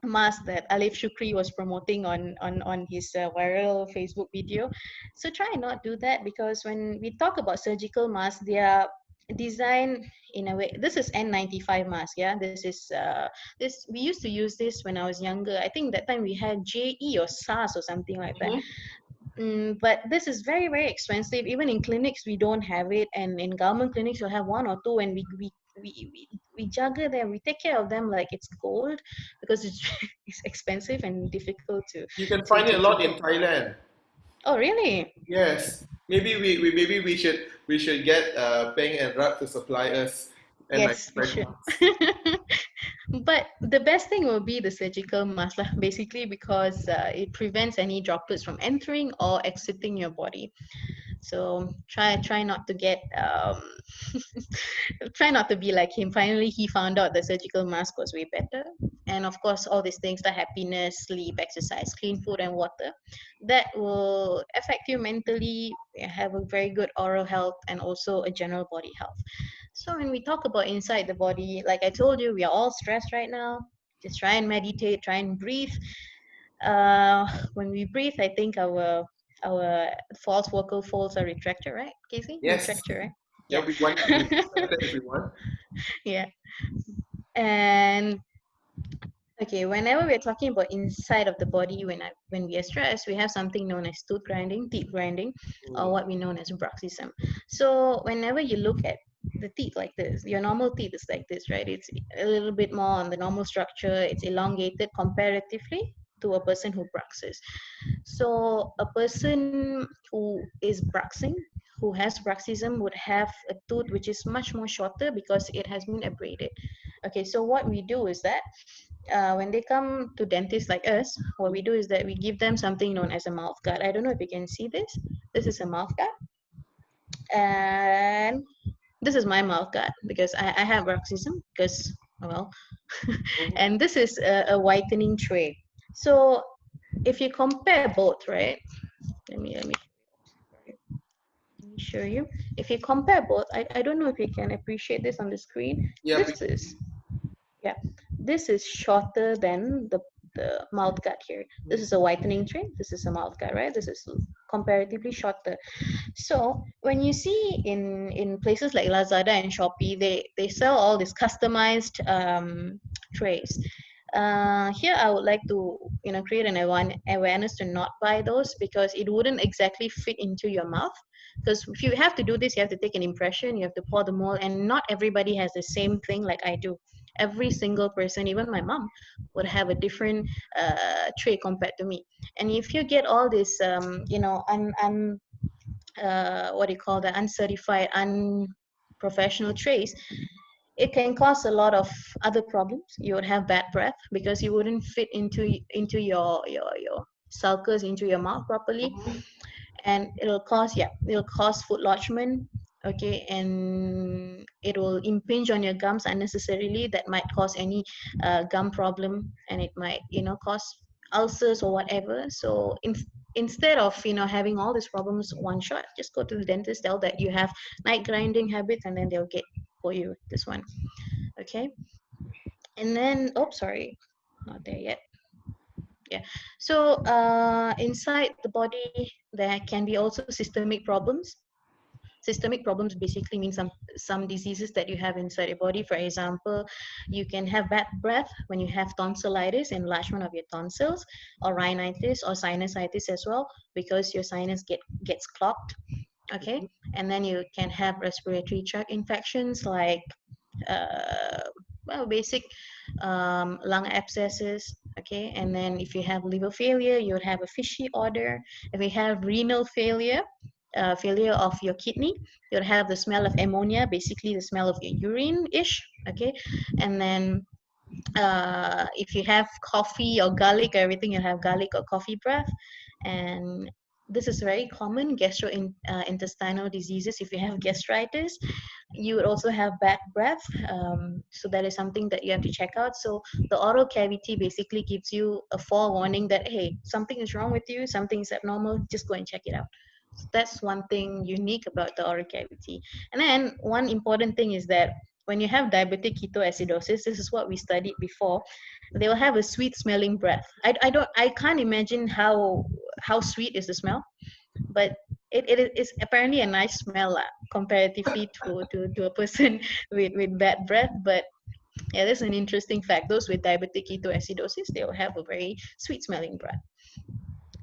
mask that Alif Shukri was promoting on his viral Facebook video. So try and not do that, because when we talk about surgical masks, they are designed in a way. This is N95 mask, yeah. This we used to use this when I was younger. I think that time we had JE or SARS or something like that. Mhm. But this is very, very expensive. Even in clinics, we don't have it, and in government clinics, you'll have one or two, and we juggle them. We take care of them like it's gold, because it's it's expensive and difficult to You can to find it to, a to lot get. in Thailand. Oh, really? Yes, maybe we should get Peng and Rat to supply us Yes, we N95 should. masks. But the best thing will be the surgical mask, lah, basically because it prevents any droplets from entering or exiting your body. So try not to get try not to be like him. Finally, he found out the surgical mask was way better. and of course all these things like happiness, sleep, exercise, clean food and water, that will affect you mentally, have a very good oral health and also a general body health. So when we talk about inside the body, like I told you, we are all stressed right now. Just try and meditate, try and breathe. When we breathe, I think our false vocal folds are retracted, right, Casey? Yes. Retracted, right? Yeah, Yeah. we want to be excited if we want. Yeah. And okay, whenever we're talking about inside of the body, when we are stressed, we have something known as tooth grinding, teeth grinding, or what we know as bruxism. So whenever you look at the teeth like this, your normal teeth is like this, right? It's a little bit more on the normal structure. It's elongated comparatively to a person who bruxes. So a person who is bruxing, who has bruxism, would have a tooth which is much more shorter because it has been abraded. Okay, so what we do is that when they come to dentists like us, what we do is that we give them something known as a mouth guard. I don't know if you can see this. This is a mouth guard. And this is my mouth guard because I have bruxism because, well, and this is a whitening tray. So if you compare both, right? Let me show you. If you compare both, I don't know if you can appreciate this on the screen. Yeah, This is, yeah, this is shorter than the mouth guard here. This is a whitening tray. This is a mouth guard, right? This is comparatively shorter. So when you see in places like Lazada and Shopee, they sell all these customized trays. Here I would like to create an awareness to not buy those because it wouldn't exactly fit into your mouth. Because if you have to do this, you have to take an impression, you have to pour the mold, and not everybody has the same thing like I do. Every single person, even my mom, would have a different tray compared to me. And if you get all this, what do you call that, uncertified, unprofessional trays, it can cause a lot of other problems. You would have bad breath because you wouldn't fit into your sulcus into your mouth properly, and it'll cause food lodgement. Okay, and it will impinge on your gums unnecessarily. That might cause any gum problem, and it might cause ulcers or whatever. So instead of having all these problems one shot, just go to the dentist, tell that you have night grinding habits, and then they'll get for you this one. Okay, and then, oh, sorry, not there yet. Yeah, so inside the body there can be also systemic problems. Systemic problems basically mean some diseases that you have inside your body. For example, you can have bad breath when you have tonsillitis, enlargement of your tonsils, or rhinitis or sinusitis as well, because your sinus gets clogged. Okay, and then you can have respiratory tract infections like uh, basic lung abscesses. Okay, and then if you have liver failure, you would have a fishy odor. If you have renal failure, failure of your kidney, you'll have the smell of ammonia, basically the smell of your urine-ish. Okay, and then if you have coffee or garlic or everything, you'll have garlic or coffee breath. And this is very common, gastrointestinal diseases. If you have gastritis, you would also have bad breath. So that is something that you have to check out. So the oral cavity basically gives you a forewarning that, hey, something is wrong with you, something is abnormal, just go and check it out. So that's one thing unique about the oral cavity. And then one important thing is that when you have diabetic ketoacidosis, this is what we studied before, they will have a sweet smelling breath. I can't imagine how sweet is the smell, but it is apparently a nice smell comparatively to a person with bad breath. But yeah, that's an interesting fact. Those with diabetic ketoacidosis, they will have a very sweet smelling breath.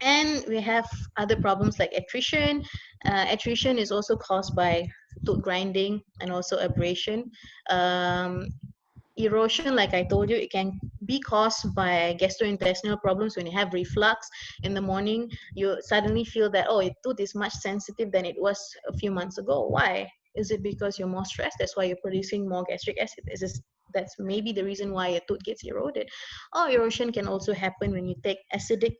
And we have other problems like attrition. Attrition is also caused by tooth grinding and also abrasion. Um, Erosion, like I told you, it can be caused by gastrointestinal problems. When you have reflux in the morning, you suddenly feel that, oh, your tooth is much sensitive than it was a few months ago. Why? Is it because you're more stressed? That's why you're producing more gastric acid. That's maybe the reason why your tooth gets eroded. Or erosion can also happen when you take acidic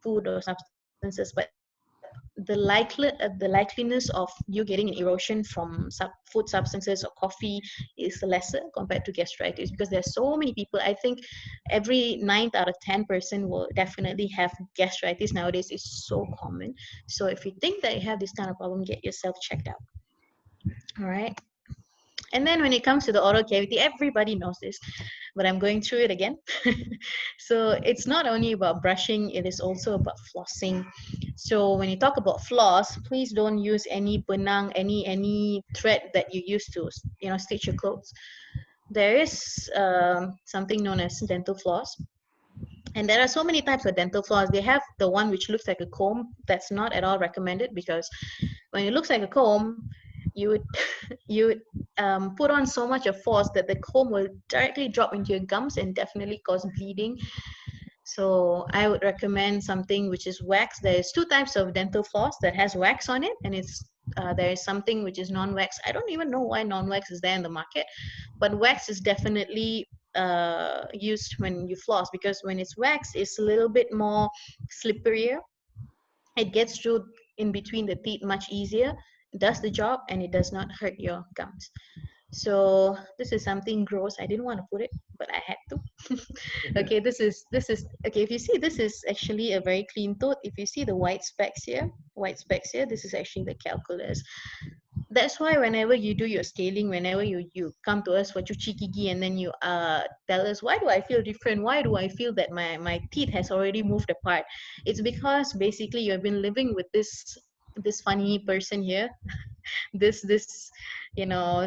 food or substances, but the likeliness of you getting an erosion from food substances or coffee is lesser compared to gastritis, because there's so many people. I think every 9th out of 10 person will definitely have gastritis nowadays. It's so common. So if you think that you have this kind of problem, get yourself checked out. All right. And then when it comes to the oral cavity, everybody knows this, but I'm going through it again. So it's not only about brushing, it is also about flossing. So when you talk about floss, please don't use any benang, any thread that you use to, stitch your clothes. There is something known as dental floss. And there are so many types of dental floss. They have the one which looks like a comb. That's not at all recommended, because when it looks like a comb, you would put on so much of force that the comb will directly drop into your gums and definitely cause bleeding. So I would recommend something which is wax. There's 2 types of dental floss that has wax on it, and there is something which is non-wax. I don't even know why non-wax is there in the market, but wax is definitely used when you floss, because when it's wax, it's a little bit more slipperier. It gets through in between the teeth much easier, does the job, and it does not hurt your gums. So this is something gross. I didn't want to put it, but I had to. Okay, this is okay. If you see, this is actually a very clean tooth. If you see the white specks here, this is actually the calculus. That's why whenever you do your scaling, whenever you come to us for cuci gigi, and then you tell us, why do I feel different? Why do I feel that my teeth has already moved apart? It's because basically you have been living with this funny person here, this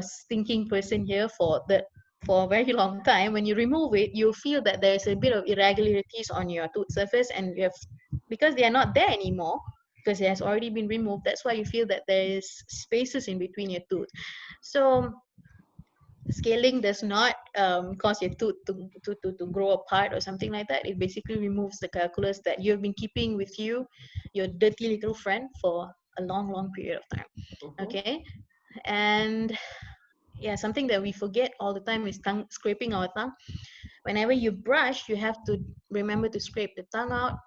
stinking person here for a very long time. When you remove it, you feel that there's a bit of irregularities on your tooth surface, and because they are not there anymore, because it has already been removed, that's why you feel that there is spaces in between your tooth. So scaling does not cause your tooth to grow apart or something like that. It basically removes the calculus that you've been keeping with you, your dirty little friend, for a long period of time. Okay. And yeah, something that we forget all the time is scraping our tongue. Whenever you brush, you have to remember to scrape the tongue out,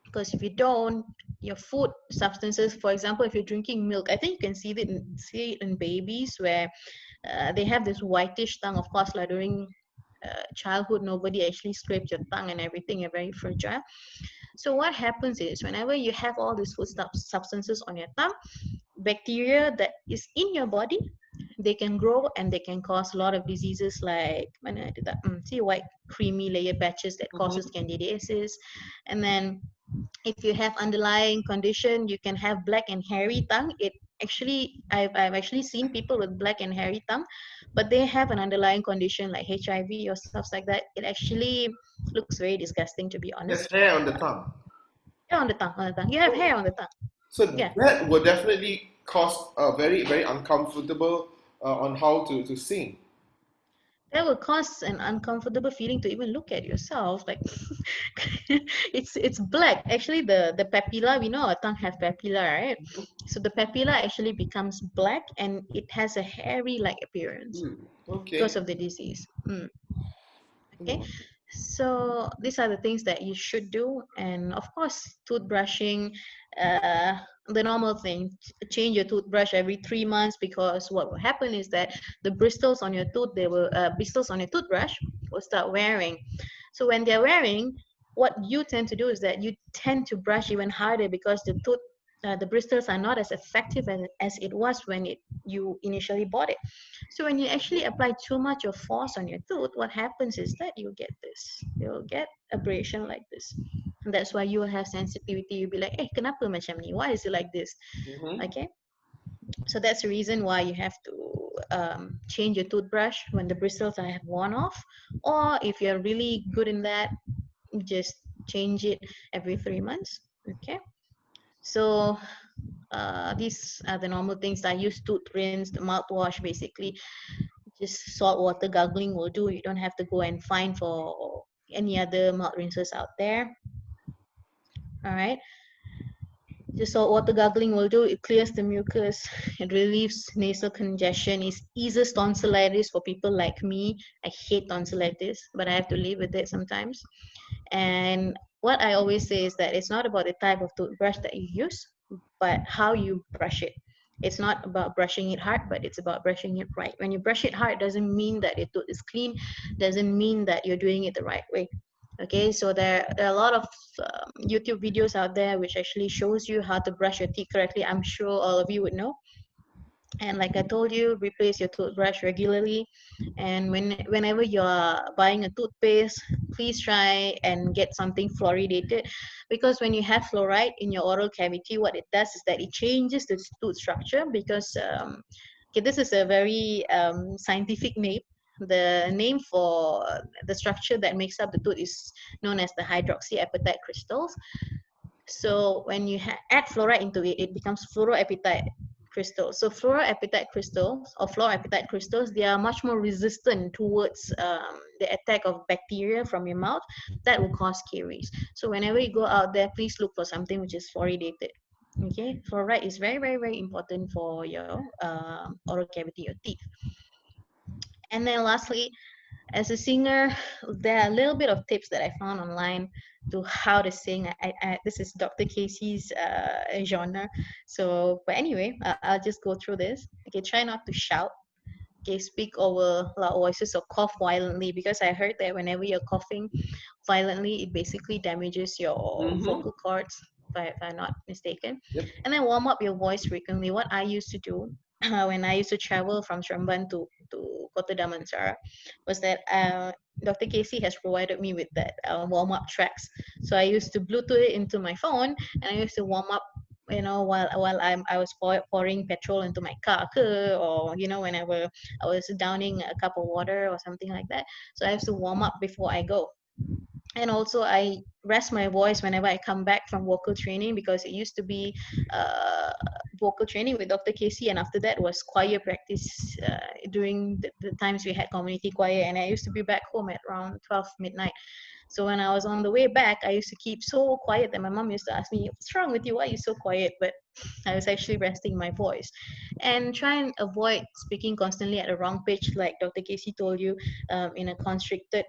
because if you don't, your food substances, for example, if you're drinking milk, I think you can see it in babies where they have this whitish tongue. Of course, like during childhood, nobody actually scrapes your tongue and everything. You're very fragile. So what happens is, whenever you have all these food substances on your tongue, bacteria that is in your body, they can grow and they can cause a lot of diseases like see white creamy layer patches that causes candidiasis. And then if you have underlying condition, you can have black and hairy tongue. I've actually seen people with black and hairy tongue, but they have an underlying condition like HIV or stuff like that. It actually looks very disgusting, to be honest. There's hair on the tongue. Hair on the tongue. You have hair on the tongue. So that will definitely cause a very uncomfortable on how to sing. That will cause an uncomfortable feeling to even look at yourself. Like it's black. Actually, the papilla, we know our tongue have papilla, right? So the papilla actually becomes black, and it has a hairy-like appearance because of the disease. Okay. So these are the things that you should do. And of course, toothbrushing, the normal thing, change your toothbrush every 3 months, because what will happen is that the bristles on your toothbrush will start wearing. So when they're wearing, what you tend to do is that you tend to brush even harder, because the bristles are not as effective as it was when you initially bought it. So when you actually apply too much of force on your tooth, what happens is that you'll get abrasion like this. And that's why you will have sensitivity. You'll be like, kenapa macam ni? Why is it like this? Okay. So that's the reason why you have to change your toothbrush when the bristles have worn off. Or if you're really good in that, just change it every 3 months. Okay. So these are the normal things. I use tooth rinse, the mouthwash, basically. Just salt water gargling will do. You don't have to go and find for any other mouth rinses out there. All right. Just salt water gargling will do. It clears the mucus. It relieves nasal congestion. It eases tonsillitis for people like me. I hate tonsillitis, but I have to live with it sometimes. And what I always say is that it's not about the type of toothbrush that you use, but how you brush it. It's not about brushing it hard, but it's about brushing it right. When you brush it hard, doesn't mean that your tooth is clean, doesn't mean that you're doing it the right way. Okay, so there are a lot of YouTube videos out there which actually shows you how to brush your teeth correctly. I'm sure all of you would know. And like I told you, replace your toothbrush regularly. And whenever you're buying a toothpaste, please try and get something fluoridated, because when you have fluoride in your oral cavity, what it does is that it changes the tooth structure. Because okay, this is a very scientific name. The name for the structure that makes up the tooth is known as the hydroxyapatite crystals. So when you add fluoride into it, it becomes fluoroapatite crystals. So fluoroapatite crystals or fluoroapatite crystals, they are much more resistant towards the attack of bacteria from your mouth that will cause caries. So whenever you go out there, please look for something which is fluoridated. Okay, fluoride is very, very, very important for your oral cavity, your teeth. And then lastly, as a singer, there are a little bit of tips that I found online to how to sing. This is Dr. Casey's genre. So, but anyway, I'll just go through this. Okay, try not to shout. Okay, speak over loud voices or cough violently, because I heard that whenever you're coughing violently, it basically damages your vocal cords, if I'm not mistaken. Yep. And then warm up your voice frequently. What I used to do when I used to travel from Seremban to Kota Damansara was that Dr. Casey has provided me with that warm-up tracks. So I used to Bluetooth it into my phone, and I used to warm up, you know, while I was pouring petrol into my car, or you know, whenever I was downing a cup of water or something like that. So I have to warm up before I go. And also I rest my voice whenever I come back from vocal training, because it used to be vocal training with Dr. Casey, and after that was choir practice during the times we had community choir, and I used to be back home at around 12 midnight. So when I was on the way back, I used to keep so quiet that my mom used to ask me, "What's wrong with you? Why are you so quiet?" But I was actually resting my voice. And try and avoid speaking constantly at a wrong pitch, like Dr. Casey told you, in a constricted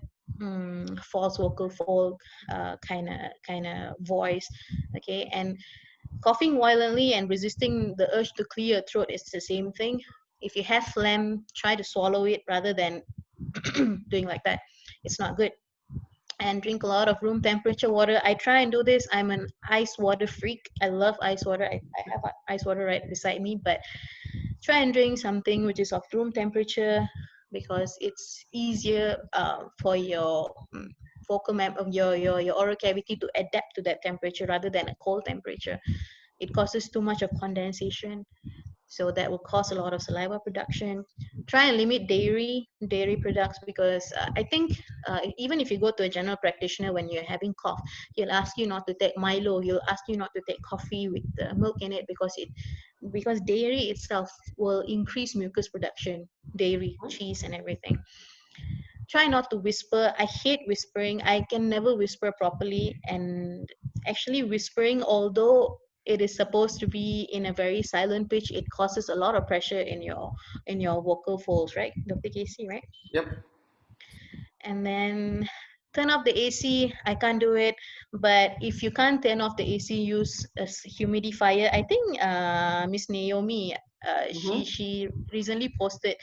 false vocal fold kind of voice. Okay, and coughing violently and resisting the urge to clear your throat is the same thing. If you have phlegm, try to swallow it rather than doing like that. It's not good. And drink a lot of room temperature water. I try and do this. I'm an ice water freak. I love ice water. I have ice water right beside me, but try and drink something which is of room temperature, because it's easier for your vocal of your oral cavity to adapt to that temperature rather than a cold temperature. It causes too much of condensation, so that will cause a lot of saliva production. Try and limit dairy products, because I think even if you go to a general practitioner when you're having cough, he'll ask you not to take Milo, he'll ask you not to take coffee with milk in it, because dairy itself will increase mucus production, dairy, cheese, and everything. Try not to whisper. I hate whispering. I can never whisper properly. And actually whispering, although it is supposed to be in a very silent pitch, it causes a lot of pressure in your vocal folds, right, Dr. Casey, right? Yep. And then turn off the AC. I can't do it, but if you can't turn off the AC, use a humidifier. I think Miss Naomi, she recently posted,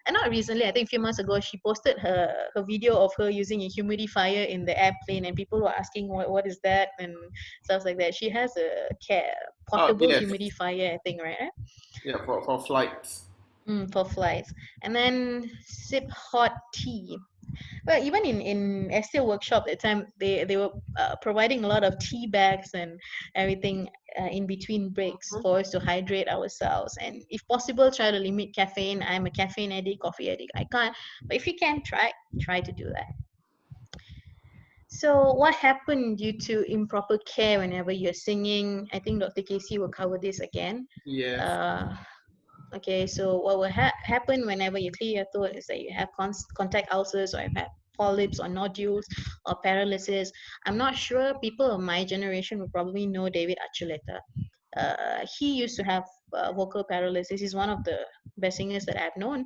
and not recently, I think a few months ago, she posted her video of her using a humidifier in the airplane, and people were asking what is that and stuff like that. She has a portable Yes. humidifier, I think, right? Yeah, for flights. For flights. And then sip hot tea. Well, even in STL workshop at the time, they were providing a lot of tea bags and everything in between breaks for us to hydrate ourselves. And if possible, try to limit caffeine. I'm a caffeine addict, coffee addict. I can't. But if you can, try to do that. So what happened due to improper care whenever you're singing? I think Dr. Casey will cover this again. Yes. Okay, so what will happen whenever you clear your throat is that you have contact ulcers, or you have polyps or nodules or paralysis. I'm not sure people of my generation will probably know David Archuleta. He used to have vocal paralysis. He's one of the best singers that I've known.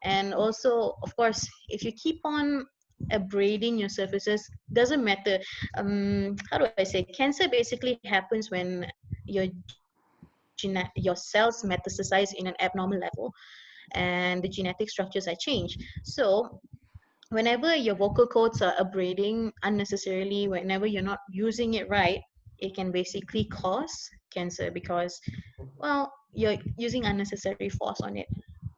And also, of course, if you keep on abrading your surfaces, doesn't matter. How do I say? Cancer basically happens when your your cells metastasize in an abnormal level, and the genetic structures are changed. So whenever your vocal cords are abrading unnecessarily, whenever you're not using it right, it can basically cause cancer because, well, you're using unnecessary force on it.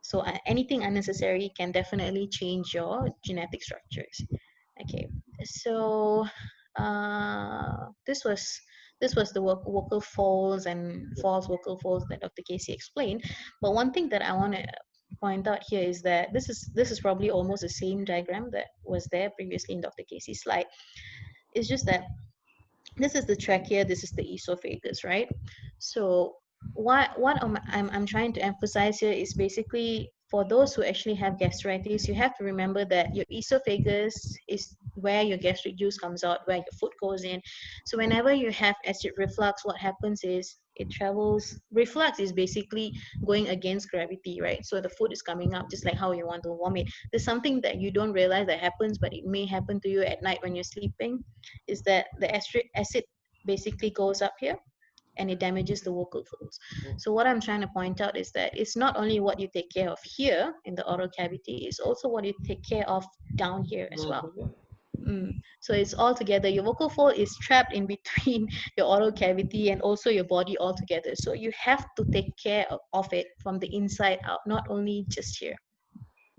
So anything unnecessary can definitely change your genetic structures. Okay, so this was the vocal folds and false vocal folds that Dr. Casey explained. But one thing that I want to point out here is that this is probably almost the same diagram that was there previously in Dr. Casey's slide. It's just that this is the trachea, this is the esophagus, right? So what I'm trying to emphasize here is basically for those who actually have gastritis, you have to remember that your esophagus is where your gastric juice comes out, where your food goes in. So whenever you have acid reflux, what happens is it travels. Reflux is basically going against gravity, right? So the food is coming up just like how you want to vomit. There's something that you don't realize that happens, but it may happen to you at night when you're sleeping, is that the acid basically goes up here and it damages the vocal folds. So what I'm trying to point out is that it's not only what you take care of here in the oral cavity, it's also what you take care of down here as well. So it's all together. Your vocal fold is trapped in between your oral cavity and also your body all together. So you have to take care of it from the inside out, not only just here.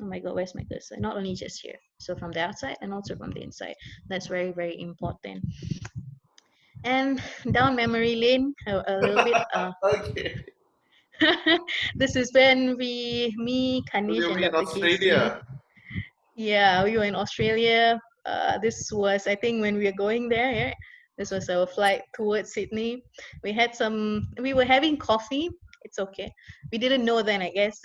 Oh my God, where's my cursor? Not only just here. So from the outside and also from the inside. That's very, very important. And down memory lane, a little bit. Okay. This is when me, Kanish, We'll and be in Dr. Casey. Australia. Yeah, we were in Australia. This was, I think, when we were going there. Yeah? This was our flight towards Sydney. We were having coffee. It's okay. We didn't know then, I guess.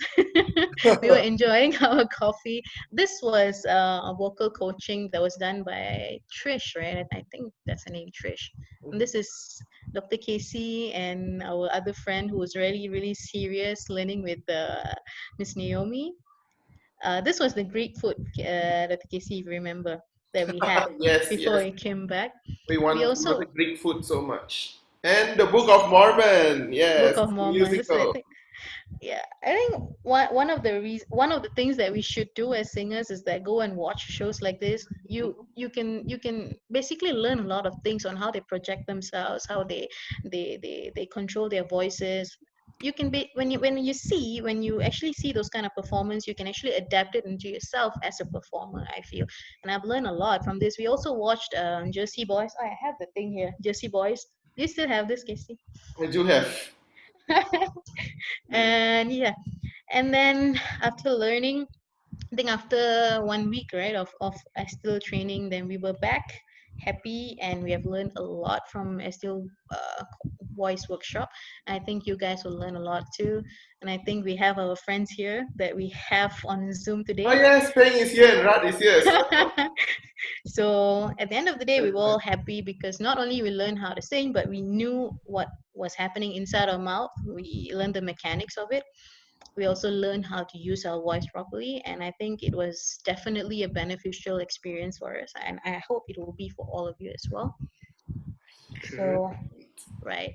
We were enjoying our coffee. This was a vocal coaching that was done by Trish, right? I think that's her name, Trish. And this is Dr. Casey and our other friend who was really, really serious learning with Miss Naomi. This was the Greek food, Dr. Casey, if you remember, that we had Yes, before yes. we came back. We We wanted also Greek food so much. And the Book of Mormon. Yes, Book of Mormon. This is, I musical. think, yeah, I think one of the things that we should do as singers is that go and watch shows like this. You can basically learn a lot of things on how they project themselves, how they control their voices. You can be when you actually see those kind of performance, you can actually adapt it into yourself as a performer, I feel. And I've learned a lot from this. We also watched Jersey Boys. I have the thing here, Jersey Boys. Do you still have this, Casey? I do have. And yeah, and then after learning, I think after 1 week, right, of still training, then we were back happy, and we have learned a lot from still voice workshop. I think you guys will learn a lot too, and I think we have our friends here that we have on Zoom today. Oh yes, Peng is here and Rad is here. So at the end of the day, we were all happy because not only we learned how to sing, but we knew what was happening inside our mouth. We learned the mechanics of it. We also learned how to use our voice properly, and I think it was definitely a beneficial experience for us, and I hope it will be for all of you as well. So, right.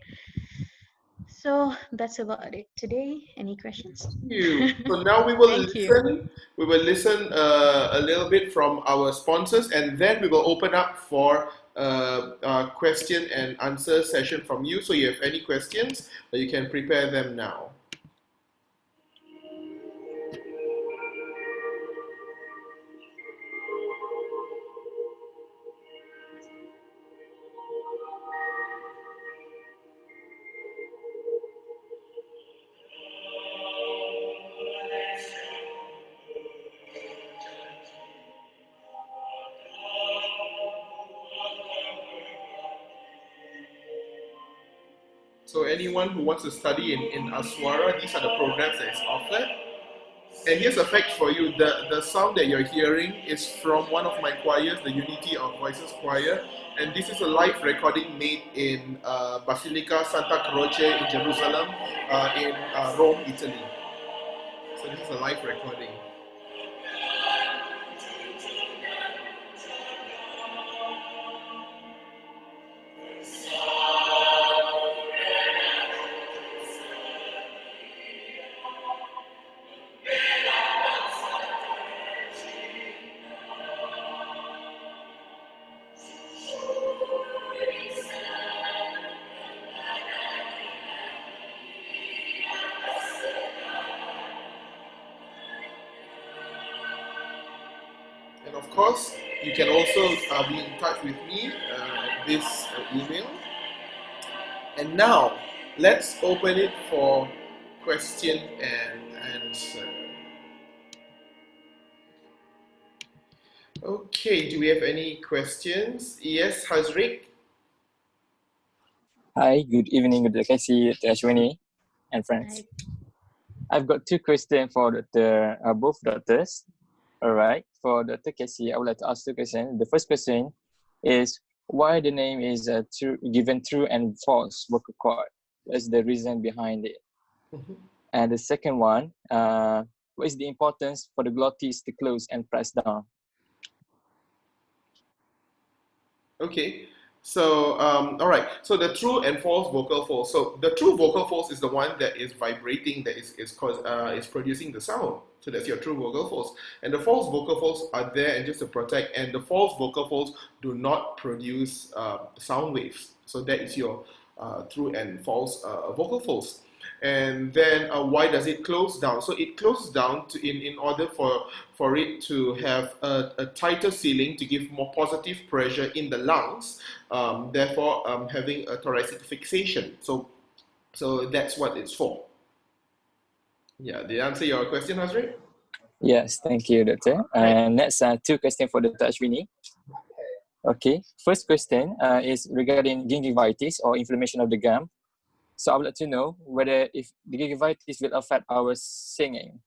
So that's about it today. Any questions? Thank you. So now we will Thank listen. you. We will listen a little bit from our sponsors, and then we will open up for a question and answer session from you. So you have any questions, you can prepare them now. So anyone who wants to study in ASWARA, these are the programs that is offered. And here's a fact for you, the sound that you're hearing is from one of my choirs, the Unity of Voices Choir, and this is a live recording made in Basilica Santa Croce in Jerusalem, in Rome, Italy. So this is a live recording. of course, you can also be in touch with me at this email. And now, let's open it for question and answer. Okay, do we have any questions? Yes, Hazrik? Hi, good evening, Dr. Casey, Dr. Ashwini, and friends. I've got two questions for both doctors. All right, for Dr. Casey, I would like to ask two questions. The first question is why the name is given true and false vocal cord? What's the reason behind it? And the second one, what is the importance for the glottis to close and press down? Okay, so all right. So the true and false vocal folds. So the true vocal folds is the one that is vibrating, that is producing the sound. So that's your true vocal folds. And the false vocal folds are there and just to protect. And the false vocal folds do not produce sound waves. So that is your true and false vocal folds. And then why does it close down? So it closes down in order for it to have a tighter sealing to give more positive pressure in the lungs, therefore having a thoracic fixation. So that's what it's for. Yeah, did I answer your question, Hazri? Yes, thank you, Doctor. And next, two questions for Dr. Ashwini. Okay, first question is regarding gingivitis or inflammation of the gum. So I would like to know whether if the gingivitis will affect our singing.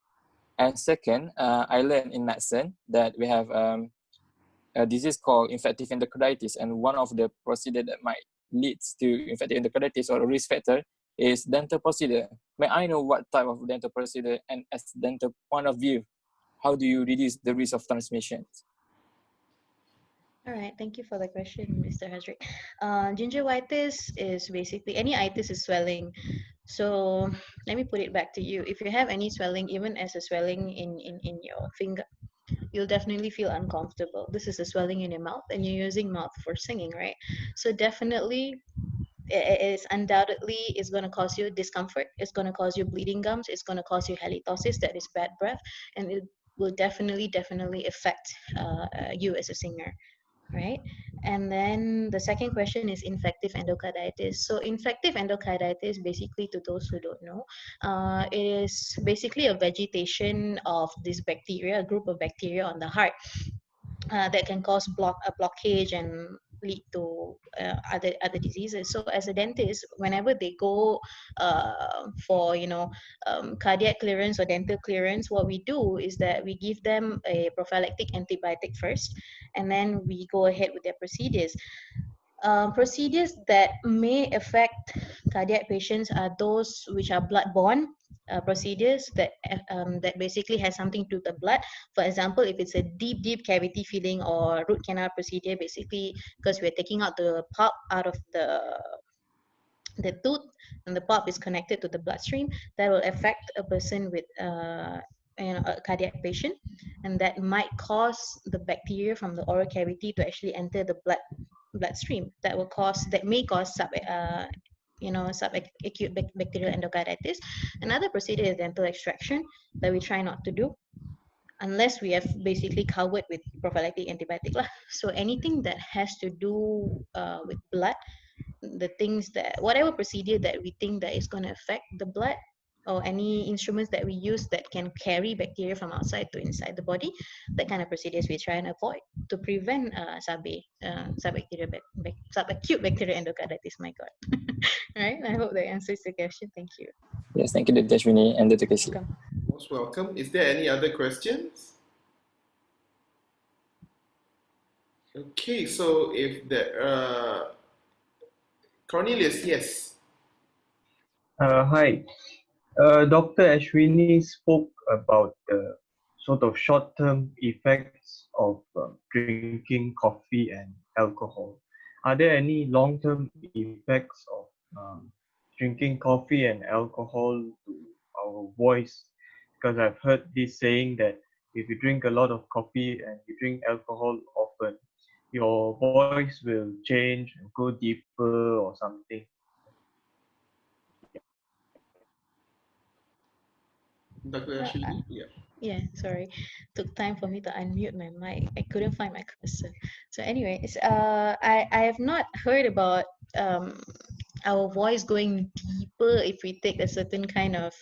And second, I learned in medicine that we have a disease called infective endocarditis, and one of the procedure that might lead to infective endocarditis or risk factor is dental procedure. May I know what type of dental procedure, and as dental point of view, how do you reduce the risk of transmission? All right, thank you for the question, Mr. Hazrik. Gingivitis is basically any itis is swelling. So let me put it back to you. If you have any swelling, even as a swelling in your finger, you'll definitely feel uncomfortable. This is a swelling in your mouth, and you're using mouth for singing, right? So definitely, it is undoubtedly is going to cause you discomfort. It's going to cause you bleeding gums. It's going to cause you halitosis, that is bad breath, and it will definitely affect you as a singer, right? And then the second question is infective endocarditis. So infective endocarditis, basically, to those who don't know, it is basically a vegetation of this bacteria, a group of bacteria on the heart that can cause a blockage and lead to other diseases. So as a dentist, whenever they go for cardiac clearance or dental clearance, what we do is that we give them a prophylactic antibiotic first, and then we go ahead with their procedures. Procedures that may affect cardiac patients are those which are blood-borne procedures that basically has something to do with the blood. For example, if it's a deep cavity filling or root canal procedure, basically because we're taking out the pulp out of the tooth, and the pulp is connected to the bloodstream, that will affect a person with a cardiac patient, and that might cause the bacteria from the oral cavity to actually enter the bloodstream. That may cause subacute bacterial endocarditis. Another procedure is dental extraction that we try not to do unless we have basically covered with prophylactic antibiotic lah. So anything that has to do with blood, the things that whatever procedure that we think that is going to affect the blood, or any instruments that we use that can carry bacteria from outside to inside the body, that kind of procedures we try and avoid to prevent subacute bacterial endocarditis. My God. All right, I hope that answers the question. Thank you. Yes, thank you, Dr. Ashwini and Dr. Casey. Welcome. Most welcome. Is there any other questions? Okay, so if the Cornelius, yes. Hi. Dr. Ashwini spoke about the sort of short-term effects of drinking coffee and alcohol. Are there any long-term effects of drinking coffee and alcohol to our voice? Because I've heard this saying that if you drink a lot of coffee and you drink alcohol often, your voice will change and go deeper or something. Dr. Ashwini, yeah. Yeah, sorry. Took time for me to unmute my mic. I couldn't find my cursor. So anyways, I have not heard about um our voice going deeper if we take a certain kind of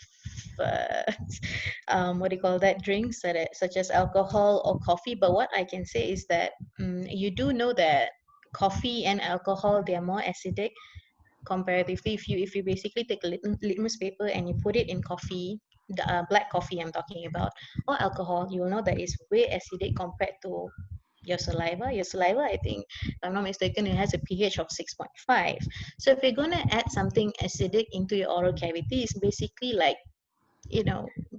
uh, what do you call that, drinks that such as alcohol or coffee. But what I can say is that you do know that coffee and alcohol, they are more acidic comparatively. If you basically take a litmus paper and you put it in coffee, the black coffee I'm talking about, or alcohol, you will know that it's way acidic compared to your saliva. Your saliva, I think, if I'm not mistaken, it has a pH of 6.5. So if you're gonna add something acidic into your oral cavity, it's basically like,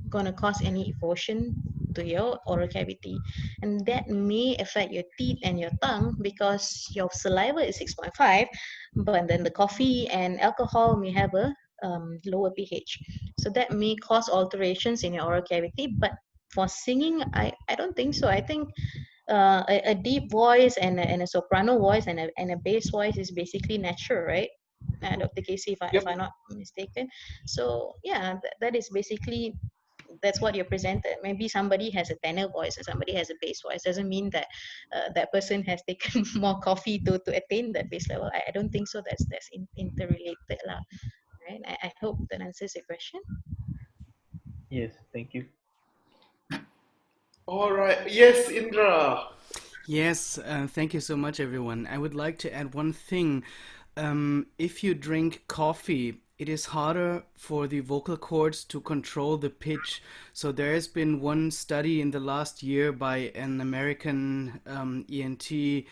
gonna cause any erosion to your oral cavity, and that may affect your teeth and your tongue because your saliva is 6.5, but then the coffee and alcohol may have a lower pH, so that may cause alterations in your oral cavity. But for singing, I don't think so. I think a deep voice and a soprano voice and a bass voice is basically natural, right? Dr. Casey, if Yep. I'm not mistaken. So yeah, that is basically, that's what you're presented. Maybe somebody has a tenor voice or somebody has a bass voice. Doesn't mean that that person has taken more coffee to attain that bass level. I don't think so. That's interrelated lah, right? I hope that answers your question. Yes, thank you. All right. Yes, Indra. Yes, thank you so much, everyone. I would like to add one thing. If you drink coffee, it is harder for the vocal cords to control the pitch. So there has been one study in the last year by an American ENT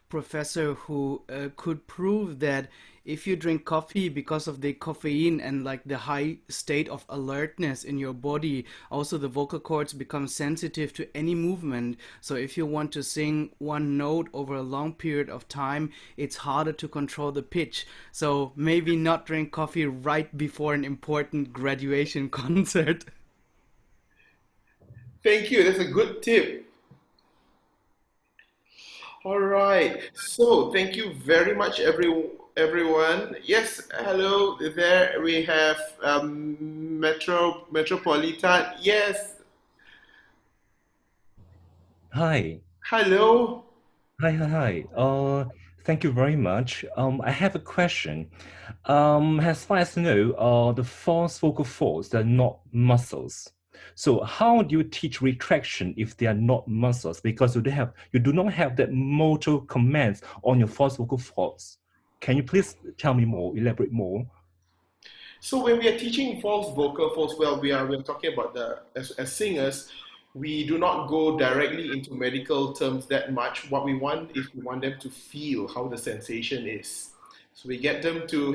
professor who could prove that if you drink coffee, because of the caffeine and like the high state of alertness in your body, also the vocal cords become sensitive to any movement. So if you want to sing one note over a long period of time, it's harder to control the pitch. So maybe not drink coffee right before an important graduation concert. Thank you. That's a good tip. All right. So thank you very much, everyone. Yes, hello there. We have Metropolitan. Yes, Hi. hello. Hi. Thank you very much. I have a question. As far as I know, the false vocal folds, they're not muscles. So how do you teach retraction if they are not muscles? Because you do not have that motor commands on your false vocal folds. Can you please tell me more, elaborate more? So when we are teaching false vocal folds, well, we are talking about as singers, we do not go directly into medical terms that much. What we want is we want them to feel how the sensation is. So we get them to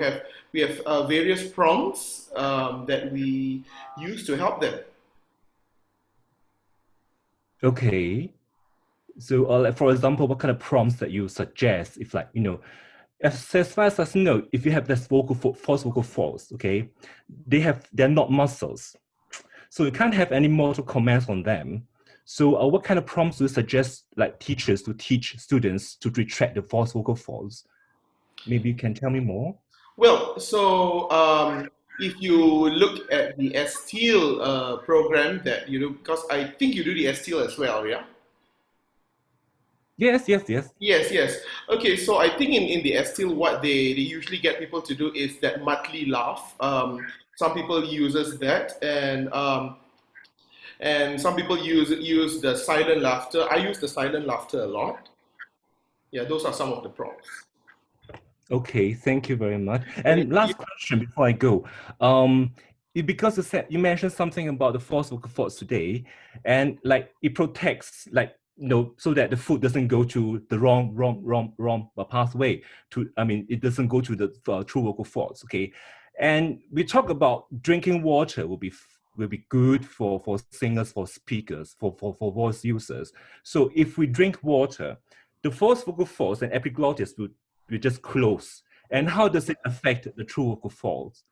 we have various prompts that we use to help them. Okay. So, like for example, what kind of prompts that you suggest? If as far as I know, if you have this false vocal folds, okay, they're not muscles, so you can't have any motor commands on them. So, what kind of prompts do you suggest, like teachers, to teach students to retract the false vocal folds? Maybe you can tell me more. Well, so if you look at the STEEL program that you do, because I think you do the STEEL as well, yeah? Yes. Yes. Okay, so I think in the STEEL, what they usually get people to do is that monthly laugh. Some people uses that, and some people use the silent laughter. I use the silent laughter a lot. Yeah, those are some of the prompts. Okay, thank you very much. Thank And you. last question before I go, because you mentioned something about the false vocal folds today, and like it protects, like so that the food doesn't go to the wrong pathway to. I mean, it doesn't go to the true vocal folds. Okay, and we talk about drinking water will be good for singers, for speakers, for voice users. So if we drink water, the false vocal folds and epiglottis will just close. And how does it affect the true vocal folds?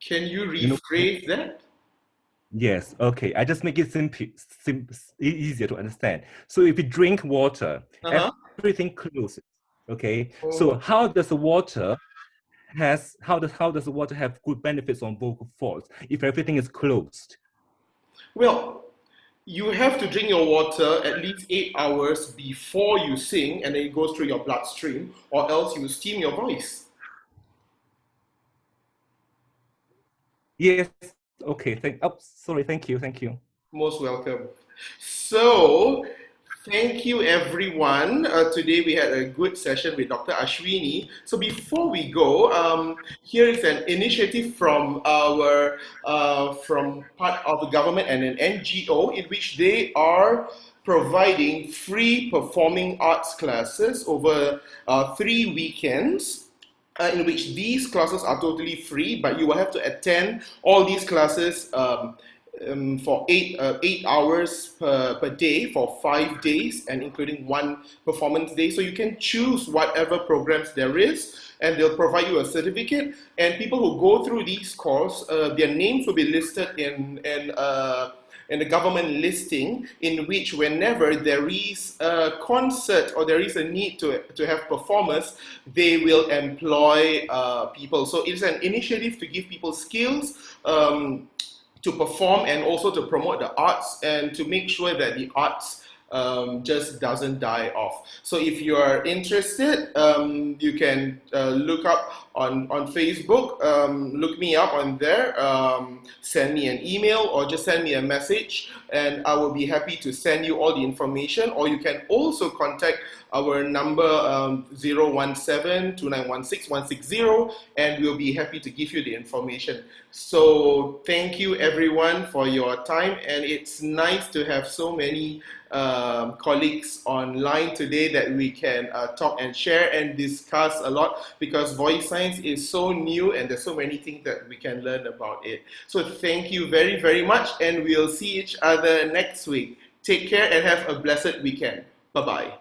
Can you You know? rephrase that? Yes. Okay. I just make it easier to understand. So if you drink water, Uh-huh. everything closes. Okay. Oh. So how does the water how does the water have good benefits on vocal folds if everything is closed? Well, you have to drink your water at least 8 hours before you sing, and then it goes through your bloodstream, or else you steam your voice. Yes. Okay. Thank you. Most welcome. So, thank you everyone. Today we had a good session with Dr. Ashwini. So before we go, here is an initiative from from part of the government and an NGO in which they are providing free performing arts classes over 3 weekends. In which these classes are totally free, but you will have to attend all these classes for 8 hours per day for 5 days, and including 1 performance day. So you can choose whatever programs there is, and they'll provide you a certificate. And people who go through these courses, their names will be listed in the government listing, in which whenever there is a concert or there is a need to have performers, they will employ people. So it's an initiative to give people skills to perform, and also to promote the arts, and to make sure that the arts just doesn't die off. So if you are interested, you can look up on Facebook, look me up on there, send me an email, or just send me a message, and I will be happy to send you all the information. Or you can also contact our number 017-2916-160, and we'll be happy to give you the information. So thank you everyone for your time, and it's nice to have so many colleagues online today that we can talk and share and discuss a lot, because voice science is so new and there's so many things that we can learn about it. So thank you very, very much, and we'll see each other next week. Take care and have a blessed weekend. Bye-bye.